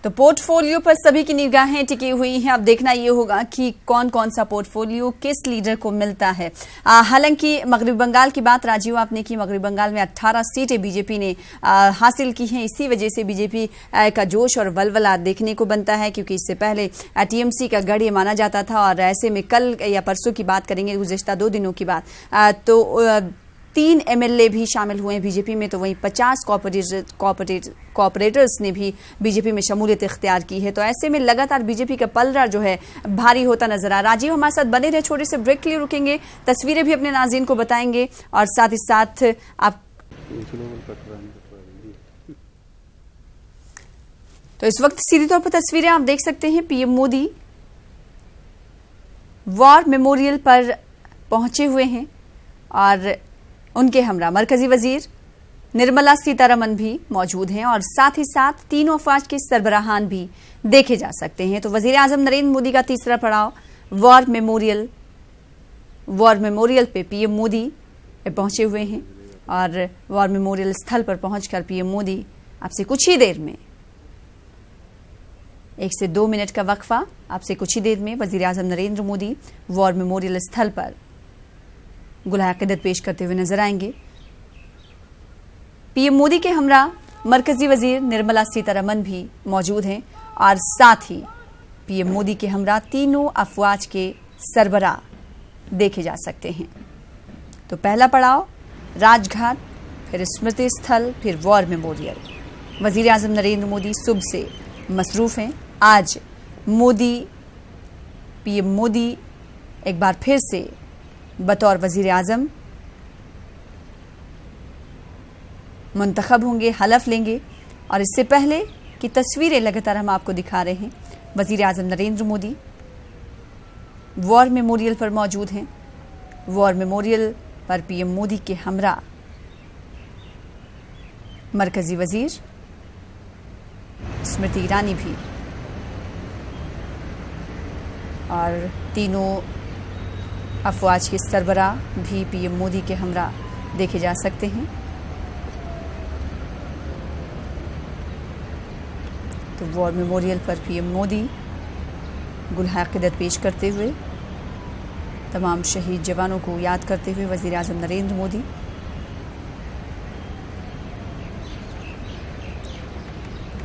तो पोर्टफोलियो पर सभी की निगाहें टिकी हुई हैं। अब देखना ये होगा कि कौन कौन सा पोर्टफोलियो किस लीडर को मिलता है। हालांकि मगरबी बंगाल की बात राजीव आपने की, मगरबी बंगाल में 18 सीटें बीजेपी ने हासिल की हैं। इसी वजह से बीजेपी का जोश और वलवला देखने को बनता है, क्योंकि इससे पहले टीएमसी का गढ़ ये माना जाता था। और ऐसे में कल या परसों की बात करेंगे, गुज़िश्ता 2 दिनों की बात, तो 3 एमएलए भी शामिल हुए हैं बीजेपी में। तो वहीं 50 कॉर्पोरेटर्स ने भी बीजेपी में शमूलियत इख्तियार की है। तो ऐसे में लगातार बीजेपी का पलड़ा जो है भारी होता नजर आ रहा है। राजीव हमारे साथ बने रहे, छोटे से ब्रेक के लिए रुकेंगे, तस्वीरें भी अपने नाज़रीन को बताएंगे, और साथ ही साथ आप तो इस वक्त सीधी तौर पर तस्वीरें आप देख सकते हैं। पीएम मोदी वॉर मेमोरियल पर पहुंचे हुए हैं, और उनके हमरा मरकजी वजीर निर्मला सीतारमन भी मौजूद हैं, और साथ ही साथ तीनों अफवाज के सरबराहान भी देखे जा सकते हैं। तो वजीर आजम नरेंद्र मोदी का तीसरा पड़ाव वॉर मेमोरियल पे पीएम मोदी पहुंचे हुए हैं, और वॉर मेमोरियल स्थल पर पहुंचकर पीएम मोदी आपसे कुछ ही देर में 1 से 2 मिनट का वक्फा, आपसे कुछ ही देर में वजीर आजम नरेंद्र मोदी वॉर मेमोरियल स्थल पर गुलाह अक़ीदत पेश करते हुए नजर आएंगे। पीएम मोदी के हमरा मरकजी वजीर निर्मला सीतारमन भी मौजूद हैं, और साथ ही पीएम मोदी के हमरा तीनों अफवाज के सरबराह देखे जा सकते हैं। तो पहला पड़ाव राजघाट, फिर स्मृति स्थल, फिर वॉर मेमोरियल। वजीर आजम नरेंद्र मोदी सुबह से मसरूफ़ हैं। आज पीएम मोदी एक बार फिर से बतौर वजीर आजम मुंतखब होंगे, हलफ लेंगे। और इससे पहले की तस्वीरें लगातार हम आपको दिखा रहे हैं। वज़ीर आज़म नरेंद्र मोदी वॉर मेमोरियल पर मौजूद हैं। वॉर मेमोरियल पर पीएम मोदी के हमरा मरकजी वजीर स्मृति ईरानी भी, और तीनों अफवाज के सरबराह भी पीएम मोदी के हमरा देखे जा सकते हैं। तो वॉर मेमोरियल पर पीएम मोदी गुलहाए क़िदत पेश करते हुए तमाम शहीद जवानों को याद करते हुए वज़ीर आज़म नरेंद्र मोदी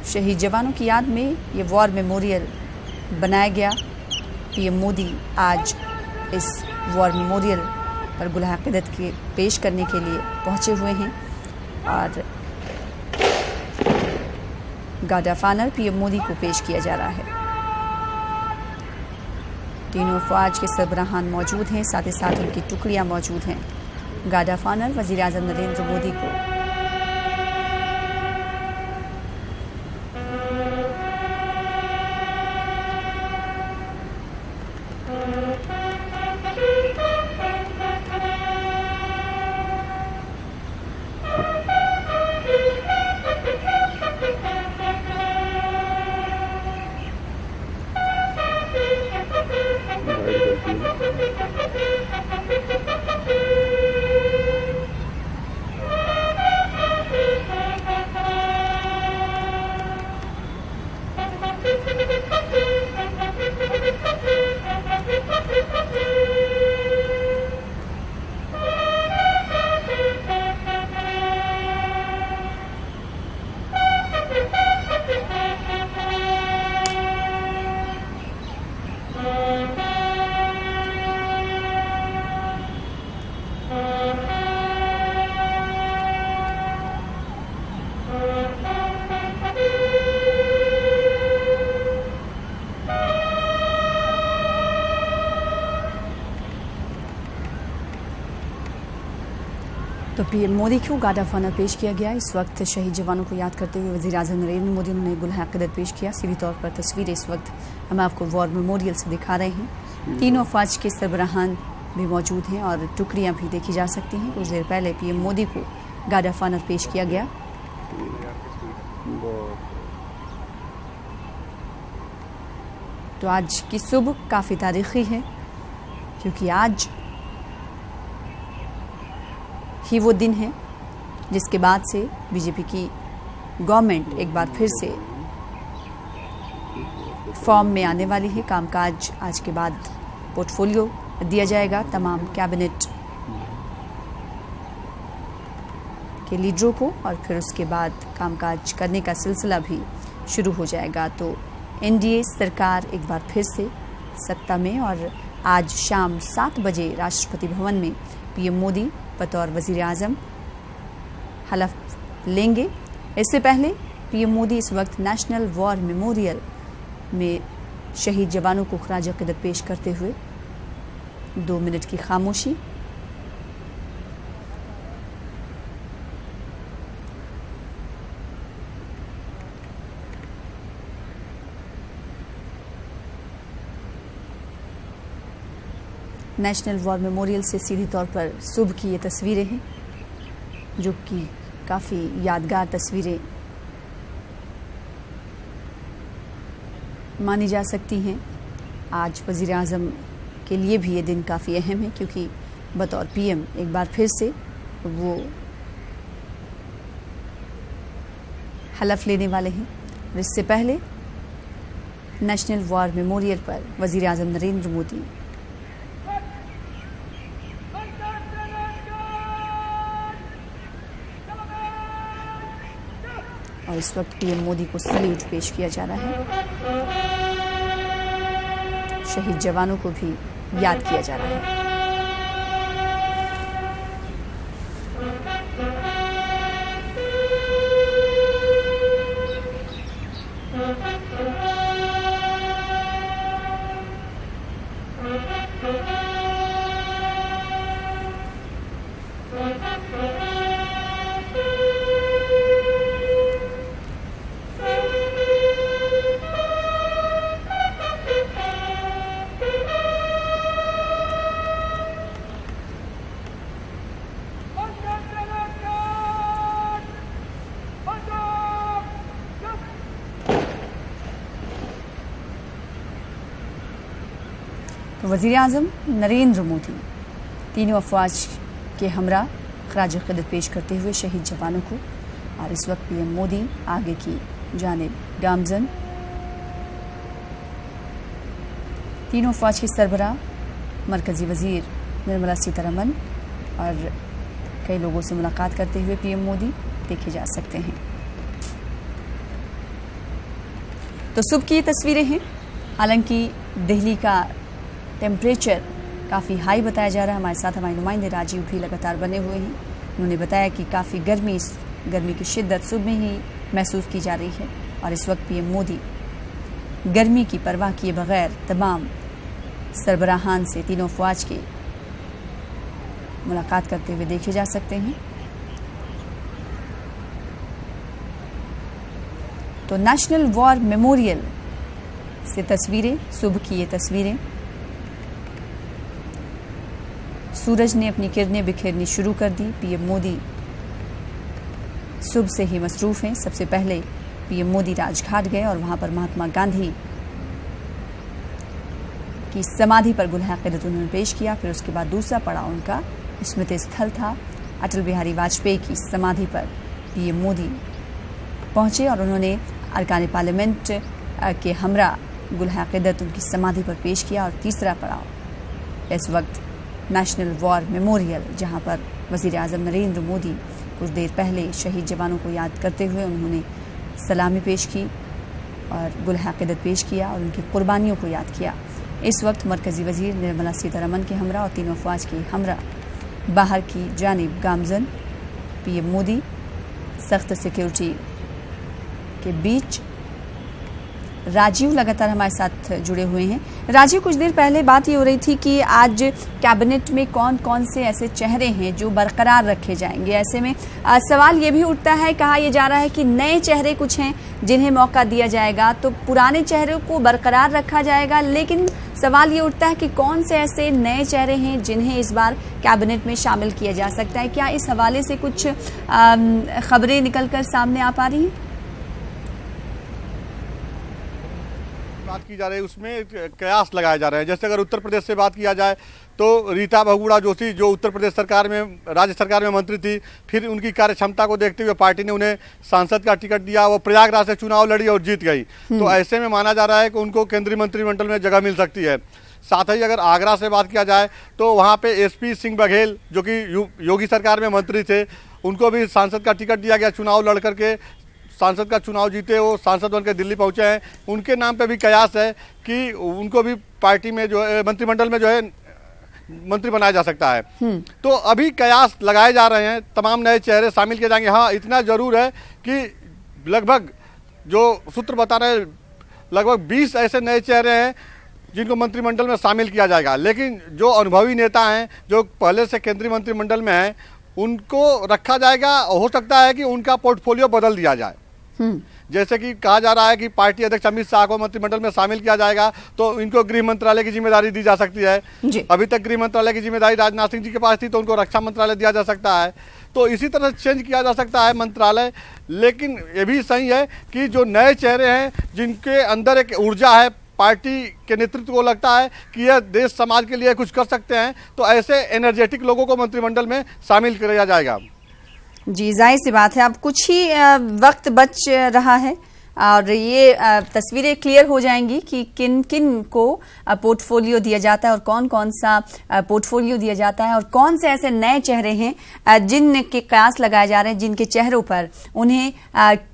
शहीद जवानों की याद में ये वॉर मेमोरियल बनाया गया। पीएम मोदी आज इस वॉर मेमोरियल पर गुलहाए क़िदत के पेश करने के लिए पहुंचे हुए हैं और guard of honour PM Modi को पेश किया जा रहा है। तीनों अफवाज के सरबराहान मौजूद हैं, साथ ही साथ उनकी टुकड़ियां मौजूद हैं। गार्ड ऑफ ऑनर वज़ीर आज़म नरेंद्र मोदी को तो पीएम मोदी को गार्ड ऑफ ऑनर पेश किया गया। इस वक्त शहीद जवानों को याद करते हुए वज़ीर आज़म नरेंद्र मोदी ने गुलहाए क़िदत पेश किया। सीधी तौर पर तस्वीरें इस वक्त हम आपको वॉर मेमोरियल से दिखा रहे हैं। तीनों अफवाज के सरबराहान भी मौजूद हैं और टुकड़ियां भी देखी जा सकती हैं। कुछ देर पहले पीएम मोदी को गार्ड ऑफ ऑनर पेश किया गया। तो आज की सुबह काफ़ी तारीखी है क्योंकि आज ही वो दिन है जिसके बाद से बीजेपी की गवर्नमेंट एक बार फिर से फॉर्म में आने वाली है। कामकाज आज के बाद पोर्टफोलियो दिया जाएगा तमाम कैबिनेट के लीडरों को और फिर उसके बाद कामकाज करने का सिलसिला भी शुरू हो जाएगा। तो एनडीए सरकार एक बार फिर से सत्ता में और आज शाम 7 बजे राष्ट्रपति भवन में पीएम मोदी बतौर वज़ीर आज़म हलफ लेंगे। इससे पहले पीएम मोदी इस वक्त नेशनल वॉर मेमोरियल में शहीद जवानों को खराज अक़ीदत पेश करते हुए 2 मिनट की खामोशी। नेशनल वॉर मेमोरियल से सीधी तौर पर सुबह की ये तस्वीरें हैं जो कि काफ़ी यादगार तस्वीरें मानी जा सकती हैं। आज वज़ीर आज़म के लिए भी ये दिन काफ़ी अहम है क्योंकि बतौर पीएम एक बार फिर से वो हलफ लेने वाले हैं। और इससे पहले नेशनल वॉर मेमोरियल पर वज़ीर आज़म नरेंद्र मोदी और इस वक्त पीएम मोदी को सल्यूट पेश किया जा रहा है। शहीद जवानों को भी याद किया जा रहा है। वज़ीर आज़म नरेंद्र मोदी तीनों अफवाज के हमरा खराज अक़ीदत पेश करते हुए शहीद जवानों को, और इस वक्त पीएम मोदी आगे की जानिब गामजन। तीनों अफवाज के सरबराह मरकजी वज़ीर निर्मला सीतारमन और कई लोगों से मुलाकात करते हुए पीएम मोदी देखे जा सकते हैं। तो सुबह की ये तस्वीरें हैं। हालांकि दिल्ली का टेम्परेचर काफ़ी हाई बताया जा रहा है। हमारे साथ हमारे नुमाइंदे राजीव भी लगातार बने हुए हैं। उन्होंने बताया कि काफ़ी गर्मी की शिद्दत सुबह में ही महसूस की जा रही है, और इस वक्त पीएम मोदी गर्मी की परवाह किए बगैर तमाम सरबराहान से तीनों अफवाज की मुलाकात करते हुए देखे जा सकते हैं। तो नेशनल वॉर मेमोरियल से तस्वीरें, सुबह की ये तस्वीरें। सूरज ने अपनी किरणें बिखेरनी शुरू कर दी। पीएम मोदी सुबह से ही मसरूफ हैं। सबसे पहले पीएम मोदी राजघाट गए और वहां पर महात्मा गांधी की समाधि पर गुलहा अक़ीदत उन्होंने पेश किया। फिर उसके बाद दूसरा पड़ाव उनका स्मृति स्थल था। अटल बिहारी वाजपेयी की समाधि पर पीएम मोदी पहुंचे और उन्होंने अरकान पार्लियामेंट के हमरा गुलहा अक़ीदत उनकी समाधि पर पेश किया। और तीसरा पड़ाव इस वक्त नेशनल वॉर मेमोरियल, जहां पर वज़ीर आज़म नरेंद्र मोदी कुछ देर पहले शहीद जवानों को याद करते हुए उन्होंने सलामी पेश की और गुलहा अक़ीदत पेश किया और उनकी कुर्बानियों को याद किया। इस वक्त मरकजी वज़ीर निर्मला सीतारमन के हमरा और तीनों अफवाज के हमरा बाहर की जानिब गामजन। पीएम मोदी सख्त सिक्योरिटी के बीच। राजीव लगातार हमारे साथ जुड़े हुए हैं। राजीव, कुछ देर पहले बात ये हो रही थी कि आज कैबिनेट में कौन कौन से ऐसे चेहरे हैं जो बरकरार रखे जाएंगे। ऐसे में सवाल ये भी उठता है, कहा यह जा रहा है कि नए चेहरे कुछ हैं जिन्हें मौका दिया जाएगा, तो पुराने चेहरों को बरकरार रखा जाएगा। लेकिन सवाल ये उठता है कि कौन से ऐसे नए चेहरे हैं जिन्हें इस बार कैबिनेट में शामिल किया जा सकता है। क्या इस हवाले से कुछ खबरें निकलकर सामने आ पा रही हैं? बात की जा रही है उसमें कयास लगाए जा रहे हैं। जैसे अगर उत्तर प्रदेश से बात किया जाए तो रीता बहुगुणा जोशी जो उत्तर प्रदेश सरकार में, राज्य सरकार में मंत्री थी, फिर उनकी कार्य क्षमता को देखते हुए पार्टी ने उन्हें सांसद का टिकट दिया। वो प्रयागराज से चुनाव लड़ी और जीत गई। तो ऐसे में माना जा रहा है कि उनको केंद्रीय मंत्रिमंडल में जगह मिल सकती है। साथ ही अगर आगरा से बात किया जाए तो वहाँ पे एसपी सिंह बघेल जो कि योगी सरकार में मंत्री थे, उनको भी सांसद का टिकट दिया गया। चुनाव लड़ करके सांसद का चुनाव जीते, वो सांसद बनकर दिल्ली पहुंचे हैं। उनके नाम पे भी कयास है कि उनको भी पार्टी में जो है, मंत्रिमंडल में जो है मंत्री बनाया जा सकता है। तो अभी कयास लगाए जा रहे हैं, तमाम नए चेहरे शामिल किए जाएंगे। हाँ, इतना जरूर है कि लगभग जो सूत्र बता रहे हैं, लगभग 20 ऐसे नए चेहरे हैं जिनको मंत्रिमंडल में शामिल किया जाएगा। लेकिन जो अनुभवी नेता हैं, जो पहले से केंद्रीय मंत्रिमंडल में हैं, उनको रखा जाएगा। हो सकता है कि उनका पोर्टफोलियो बदल दिया जाए। जैसे कि कहा जा रहा है कि पार्टी अध्यक्ष अमित शाह को मंत्रिमंडल में शामिल किया जाएगा तो इनको गृह मंत्रालय की जिम्मेदारी दी जा सकती है। अभी तक गृह मंत्रालय की जिम्मेदारी राजनाथ सिंह जी के पास थी, तो उनको रक्षा मंत्रालय दिया जा सकता है। तो इसी तरह चेंज किया जा सकता है मंत्रालय। लेकिन ये भी सही है कि जो नए चेहरे हैं, जिनके अंदर एक ऊर्जा है, पार्टी के नेतृत्व को लगता है कि यह देश समाज के लिए कुछ कर सकते हैं, तो ऐसे एनर्जेटिक लोगों को मंत्रिमंडल में शामिल किया जाएगा। जी, जाहिर सी बात है, अब कुछ ही वक्त बच रहा है और ये तस्वीरें क्लियर हो जाएंगी कि किन किन को पोर्टफोलियो दिया जाता है और कौन कौन सा पोर्टफोलियो दिया जाता है और कौन से ऐसे नए चेहरे हैं जिनके कयास लगाए जा रहे हैं, जिनके चेहरों पर उन्हें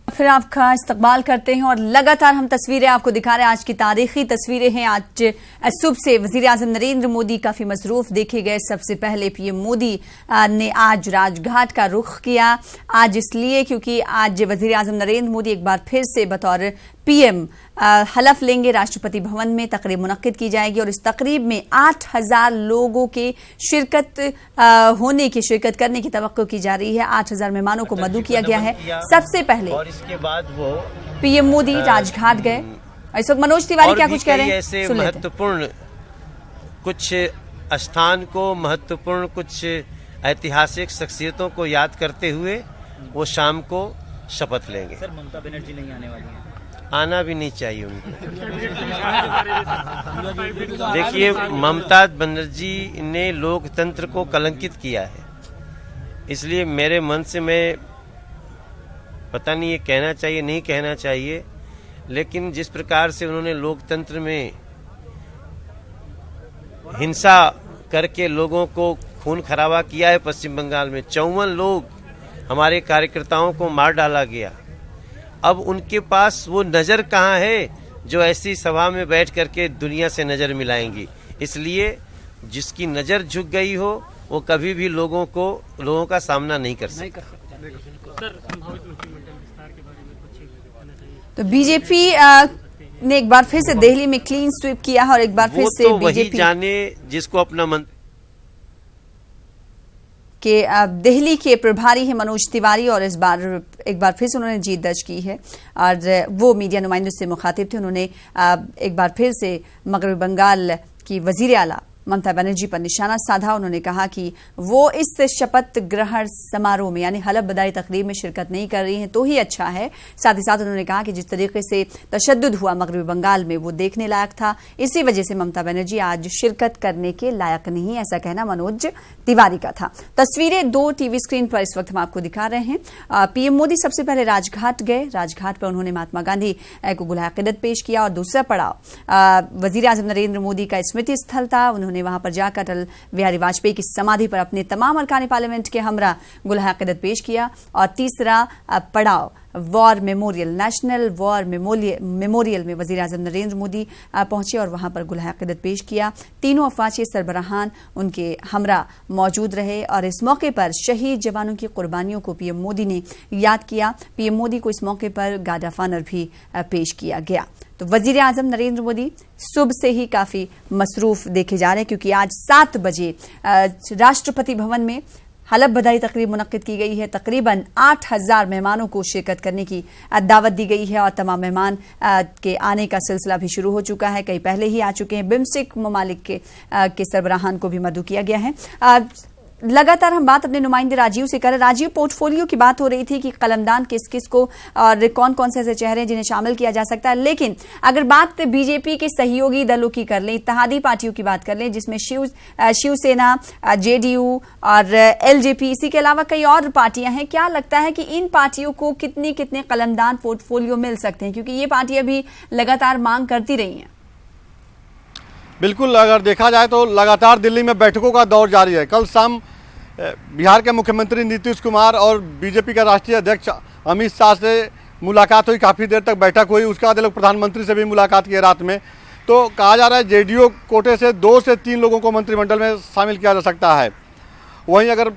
फिर आपका इस्तकबाल करते हैं। और लगातार हम तस्वीरें आपको दिखा रहे हैं, आज की तारीखी तस्वीरें हैं। आज सुबह से वज़ीर आज़म नरेंद्र मोदी काफ़ी मसरूफ़ देखे गए। सबसे पहले पीएम मोदी ने आज राजघाट का रुख किया। आज इसलिए क्योंकि आज वज़ीर आज़म नरेंद्र मोदी एक बार फिर से बतौर पीएम हलफ लेंगे। राष्ट्रपति भवन में तकरीब मुनक्किद की जाएगी और इस तकरीब में 8000 लोगों के शिरकत करने की तवक्को की जा रही है। 8000 मेहमानों को मदऊ किया गया है। सबसे पहले और इसके बाद वो पीएम मोदी राजघाट गए। इस वक्त मनोज तिवारी क्या कुछ कह रहे हैं, ऐसे महत्वपूर्ण कुछ स्थान को, महत्वपूर्ण कुछ ऐतिहासिक शख्सियतों को याद करते हुए वो शाम को शपथ लेंगे। सर, ममता बनर्जी नहीं आने वाली हैं? आना भी नहीं चाहिए उनको। देखिए, ममता बनर्जी ने लोकतंत्र को कलंकित किया है, इसलिए मेरे मन से मैं पता नहीं ये कहना चाहिए नहीं कहना चाहिए, लेकिन जिस प्रकार से उन्होंने लोकतंत्र में हिंसा करके लोगों को खून खराबा किया है, पश्चिम बंगाल में 54 लोग हमारे कार्यकर्ताओं को मार डाला गया। अब उनके पास वो नज़र कहाँ है जो ऐसी सभा में बैठ करके दुनिया से नज़र मिलाएंगी। इसलिए जिसकी नज़र झुक गई हो वो कभी भी लोगों का सामना नहीं कर सकता। तो बीजेपी ने एक बार फिर से दिल्ली में क्लीन स्वीप किया और एक बार फिर से तो वही बीजेपी जाने जिसको अपना मंत्री के दिल्ली के प्रभारी है मनोज तिवारी, और इस बार एक बार फिर से उन्होंने जीत दर्ज की है और वो मीडिया नुमाइंदों से मुखातिब थे। उन्होंने एक बार फिर से मगरबी बंगाल की वजीर आला ममता बनर्जी पर निशाना साधा। उन्होंने कहा कि वो इस शपथ ग्रहण समारोह में यानी हलफ बधाई तकरीब में शिरकत नहीं कर रही हैं तो ही अच्छा है। साथ ही साथ उन्होंने कहा कि जिस तरीके से तशद्दुद हुआ मगरबी बंगाल में वो देखने लायक था, इसी वजह से ममता बनर्जी आज शिरकत करने के लायक नहीं, ऐसा कहना मनोज तिवारी का था। तस्वीरें 2 टीवी स्क्रीन पर इस वक्त हम आपको दिखा रहे हैं। पीएम मोदी सबसे पहले राजघाट गए। राजघाट पर उन्होंने महात्मा गांधी को गुलाह अक़ीदत पेश किया और दूसरा पड़ाव वजीर आजम नरेंद्र मोदी का स्मृति स्थल था। उन्होंने वहां पर जाकर अटल बिहारी वाजपेयी की समाधि पर अपने तमाम अरकान पार्लियामेंट के हमरा गुलाह अक़ीदत पेश किया और तीसरा पड़ाव war memorial, national war memorial में वजीर आजम नरेंद्र मोदी पहुंचे और वहां पर गुलाह अक़ीदत पेश किया। तीनों अफवाज सरबराहान उनके हमरा मौजूद रहे और इस मौके पर शहीद जवानों की कुर्बानियों को पीएम मोदी ने याद किया। पीएम मोदी को इस मौके पर गार्ड ऑफ ऑनर भी पेश किया गया। तो वजीर आजम नरेंद्र मोदी सुबह से ही काफी मसरूफ देखे जा रहे हैं क्योंकि आज 7 बजे राष्ट्रपति भवन में हलफ बधाई तकरीब मुनक्किद की गई है। तकरीबन 8000 मेहमानों को शिरकत करने की दावत दी गई है और तमाम मेहमान के आने का सिलसिला भी शुरू हो चुका है। कई पहले ही आ चुके हैं। बिम्स्टेक ममालिक के सरबराहान को भी मदऊ किया गया है। लगातार हम बात अपने नुमाइंदे राजीव से कर रहे। राजीव, पोर्टफोलियो की बात हो रही थी कि कलमदान किस किस को और कौन कौन से ऐसे चेहरे हैं जिन्हें शामिल किया जा सकता है, लेकिन अगर बात बीजेपी के सहयोगी दलों की कर लें, इत्तेहादी पार्टियों की बात कर लें जिसमें शिवसेना, जेडीयू और एलजेपी, इसी के अलावा कई और पार्टियां हैं, क्या लगता है कि इन पार्टियों को कितने कलमदान पोर्टफोलियो मिल सकते हैं क्योंकि ये पार्टियां भी लगातार मांग करती रही हैं? बिल्कुल, अगर देखा जाए तो लगातार दिल्ली में बैठकों का दौर जारी है। कल शाम बिहार के मुख्यमंत्री नीतीश कुमार और बीजेपी का राष्ट्रीय अध्यक्ष अमित शाह से मुलाकात हुई, काफ़ी देर तक बैठक हुई। उसके बाद लोग प्रधानमंत्री से भी मुलाकात की रात में। तो कहा जा रहा है जेडीयू कोटे से 2 से 3 लोगों को मंत्रिमंडल में शामिल किया जा सकता है। वहीं अगर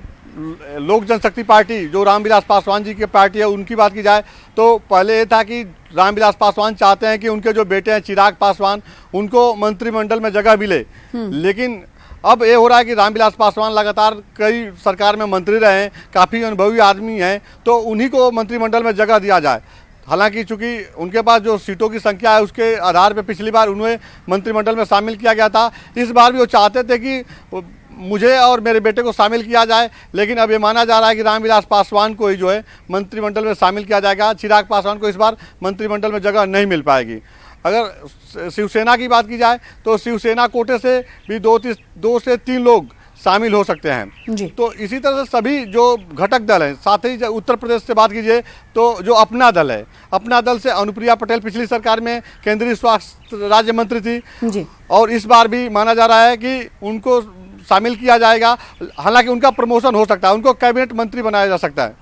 लोक जनशक्ति पार्टी जो रामविलास पासवान जी की पार्टी है उनकी बात की जाए तो पहले ये था कि रामविलास पासवान चाहते हैं कि उनके जो बेटे हैं चिराग पासवान उनको मंत्रिमंडल में जगह मिले, लेकिन अब ये हो रहा है कि रामविलास पासवान लगातार कई सरकार में मंत्री रहे हैं, काफ़ी अनुभवी आदमी हैं, तो उन्हीं को मंत्रिमंडल में जगह दिया जाए। हालांकि चूंकि उनके पास जो सीटों की संख्या है उसके आधार पर पिछली बार उन्हें मंत्रिमंडल में शामिल किया गया था। इस बार भी वो चाहते थे कि मुझे और मेरे बेटे को शामिल किया जाए, लेकिन अब ये माना जा रहा है कि रामविलास पासवान को ही जो है मंत्रिमंडल में शामिल किया जाएगा। चिराग पासवान को इस बार मंत्रिमंडल में जगह नहीं मिल पाएगी। अगर शिवसेना की बात की जाए तो शिवसेना कोटे से भी 2 से 3 लोग शामिल हो सकते हैं जी। तो इसी तरह से सभी जो घटक दल हैं, साथ ही उत्तर प्रदेश से बात कीजिए तो जो अपना दल है, अपना दल से अनुप्रिया पटेल पिछली सरकार में केंद्रीय स्वास्थ्य राज्य मंत्री थी जी, और इस बार भी माना जा रहा है कि उनको शामिल किया जाएगा। हालांकि उनका प्रमोशन हो सकता है, उनको कैबिनेट मंत्री बनाया जा सकता है।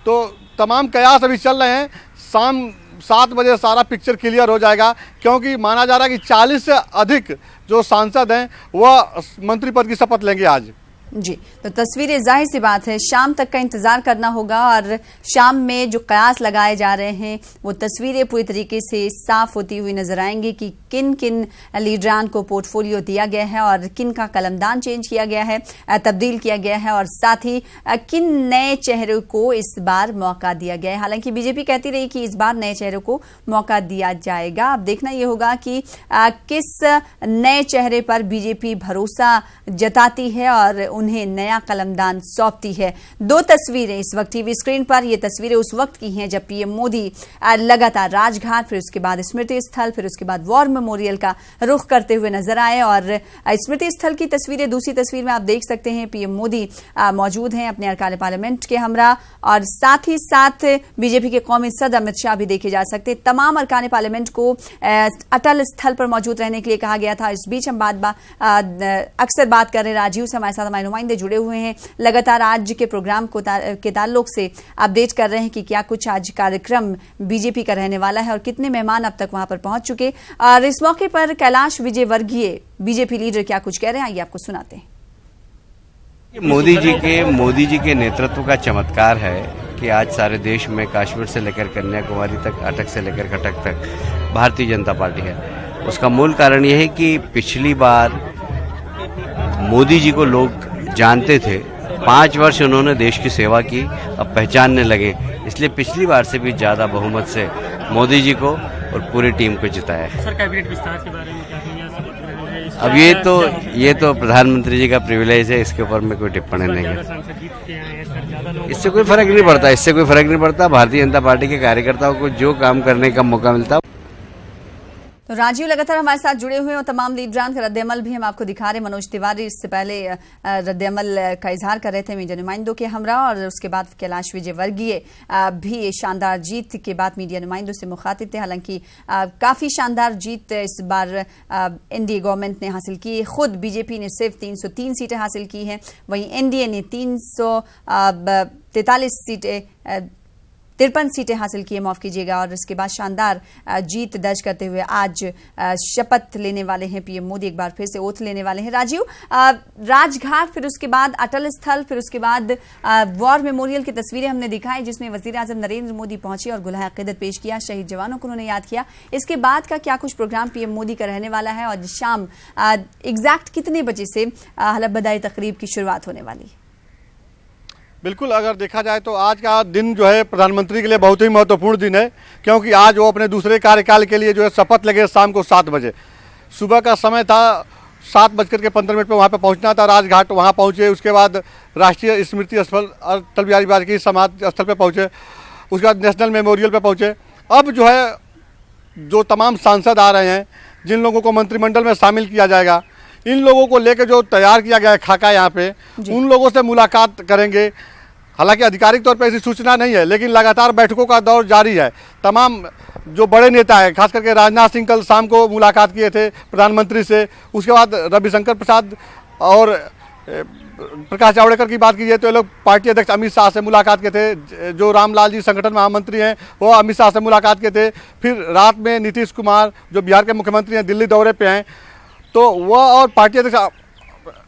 तो तमाम कयास अभी चल रहे हैं। शाम 7 बजे सारा पिक्चर क्लियर हो जाएगा क्योंकि माना जा रहा है कि 40 से अधिक जो सांसद हैं वह मंत्री पद की शपथ लेंगे आज जी। तो तस्वीरें, जाहिर सी बात है शाम तक का इंतजार करना होगा और शाम में जो कयास लगाए जा रहे हैं वो तस्वीरें पूरी तरीके से साफ होती हुई नजर आएंगी कि किन किन लीडरान को पोर्टफोलियो दिया गया है और किन का कलमदान चेंज किया गया है, तब्दील किया गया है, और साथ ही किन नए चेहरों को इस बार मौका दिया गया है। हालांकि बीजेपी कहती रही कि इस बार नए चेहरों को मौका दिया जाएगा। अब देखना यह होगा कि किस नए चेहरे पर बीजेपी भरोसा जताती है और उन्हें नया कलमदान सौंपती है। 2 तस्वीरें इस वक्त टीवी स्क्रीन पर, ये तस्वीरें उस वक्त की हैं जब पीएम मोदी लगातार राजघाट, फिर उसके बाद स्मृति स्थल, फिर उसके बाद वॉर मेमोरियल का रुख करते हुए नजर आए। और स्मृति स्थल की तस्वीरें, दूसरी तस्वीर में आप देख सकते हैं पीएम मोदी मौजूद हैं अपने अर्कान पार्लियामेंट के हमरा, और साथ ही साथ बीजेपी के कौमी सदर अमित शाह भी देखे जा सकते। तमाम अर्कान पार्लियामेंट को अटल स्थल पर मौजूद रहने के लिए कहा गया था। इस बीच हम अक्सर बात कर रहे हैं राजीव से, हमारे साथ हमारे नुमाइंदे जुड़े हुए हैं, लगातार आज के प्रोग्राम के ताल्लुक से अपडेट कर रहे हैं कि क्या कुछ आज कार्यक्रम बीजेपी का रहने वाला है और कितने मेहमान अब तक वहां पर पहुंच चुके। और इस मौके पर कैलाश विजयवर्गीय बीजेपी लीडर क्या कुछ कह रहे हैं, आइए आपको सुनाते हैं। मोदी जी के नेतृत्व का चमत्कार है कि आज सारे देश में कश्मीर से लेकर कन्याकुमारी तक, अटक से लेकर कटक तक भारतीय जनता पार्टी है। उसका मूल कारण यह है कि पिछली बार मोदी जी को लोग जानते थे, 5 वर्ष उन्होंने देश की सेवा की, अब पहचानने लगे, इसलिए पिछली बार से भी ज्यादा बहुमत से मोदी जी को और पूरी टीम को जिताया है। सर, कैबिनेट विस्तार के बारे में क्या कहेंगे? अब ये तो प्रधानमंत्री जी का प्रिविलेज है, इसके ऊपर में कोई टिप्पणी नहीं है। इससे कोई फर्क नहीं पड़ता। भारतीय जनता पार्टी के कार्यकर्ताओं को जो काम करने का मौका मिलता। तो राजीव लगातार हमारे साथ जुड़े हुए हैं और तमाम लीडरान का रद्द-ए-अमल भी हम आपको दिखा रहे हैं। मनोज तिवारी इससे पहले रद्द-ए-अमल का इजहार कर रहे थे मीडिया नुमाइंदों के हमरा, और उसके बाद कैलाश विजयवर्गीय भी शानदार जीत के बाद मीडिया नुमाइंदों से मुखातिब थे। हालांकि काफ़ी शानदार जीत इस बार एनडीए गवर्नमेंट ने हासिल की। खुद बीजेपी ने सिर्फ 303 सीटें हासिल की हैं, वहीं एनडीए ने 343 सीटें 53 सीटें हासिल की है, माफ कीजिएगा। और इसके बाद शानदार जीत दर्ज करते हुए आज शपथ लेने वाले हैं पीएम मोदी, एक बार फिर से ओथ लेने वाले हैं। राजीव, राजघाट, फिर उसके बाद अटल स्थल, फिर उसके बाद वॉर मेमोरियल की तस्वीरें हमने दिखाई जिसमें वजीर आजम नरेंद्र मोदी पहुंचे और गुलाह अकीदत पेश किया, शहीद जवानों को उन्होंने याद किया। इसके बाद का क्या कुछ प्रोग्राम पीएम मोदी का रहने वाला है और शाम एग्जैक्ट कितने बजे से हलफ बधाई तकरीब की शुरुआत होने वाली है? बिल्कुल, अगर देखा जाए तो आज का दिन जो है प्रधानमंत्री के लिए बहुत ही महत्वपूर्ण दिन है, क्योंकि आज वो अपने दूसरे कार्यकाल के लिए जो है शपथ लगे शाम को 7 बजे। सुबह का समय था, 7:15 पर वहाँ पे पहुँचना था राजघाट, वहाँ पहुँचे। उसके बाद राष्ट्रीय स्मृति स्थल अटल बिहारी वाजपेयी समाधि स्थल पर पहुँचे, उसके बाद नेशनल मेमोरियल पर पहुँचे। अब जो है जो तमाम सांसद आ रहे हैं, जिन लोगों को मंत्रिमंडल में शामिल किया जाएगा, इन लोगों को लेकर जो तैयार किया गया है खाका यहाँ पे, उन लोगों से मुलाकात करेंगे। हालांकि आधिकारिक तौर पर ऐसी सूचना नहीं है, लेकिन लगातार बैठकों का दौर जारी है। तमाम जो बड़े नेता हैं, खास करके राजनाथ सिंह कल शाम को मुलाकात किए थे प्रधानमंत्री से। उसके बाद रविशंकर प्रसाद और प्रकाश जावड़ेकर की बात कीजिए तो ये लोग पार्टी अध्यक्ष अमित शाह से मुलाकात किए थे। जो रामलाल जी संगठन महामंत्री हैं, वो अमित शाह से मुलाकात किए थे। फिर रात में नीतीश कुमार जो बिहार के मुख्यमंत्री हैं, दिल्ली दौरे पे हैं, तो वह और पार्टी अध्यक्ष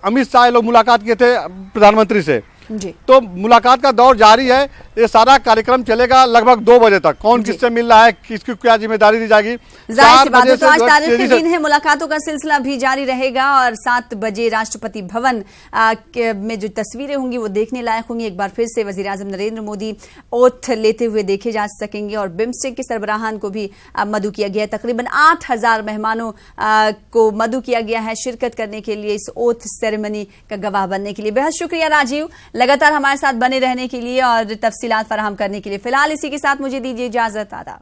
अमित शाह लोग मुलाकात किए थे प्रधानमंत्री से जी। तो मुलाकात का दौर जारी है। ये सारा कार्यक्रम चलेगा लगभग 2 बजे तक। कौन किससे मिल रहा है, किसकी क्या जिम्मेदारी दी जाएगी, जाहिर सी बात है। तो आज तारीख के दिन है, मुलाकातों का सिलसिला भी जारी रहेगा और 7 बजे राष्ट्रपति भवन में जो तस्वीरें होंगी वो देखने लायक होंगी। एक बार फिर से वजीर आजम नरेंद्र मोदी ओथ लेते हुए देखे जा सकेंगे और बिम्स्टेक के सरबराहान को भी मदऊ किया गया है। तकरीबन 8000 मेहमानों को मदऊ किया गया है शिरकत करने के लिए, इस ओथ सेरेमनी का गवाह बनने के लिए। बेहद शुक्रिया राजीव, लगातार हमारे साथ बने रहने के लिए और तफसीलात फराहम करने के लिए। फिलहाल इसी के साथ मुझे दीजिए इजाजत। आदाब।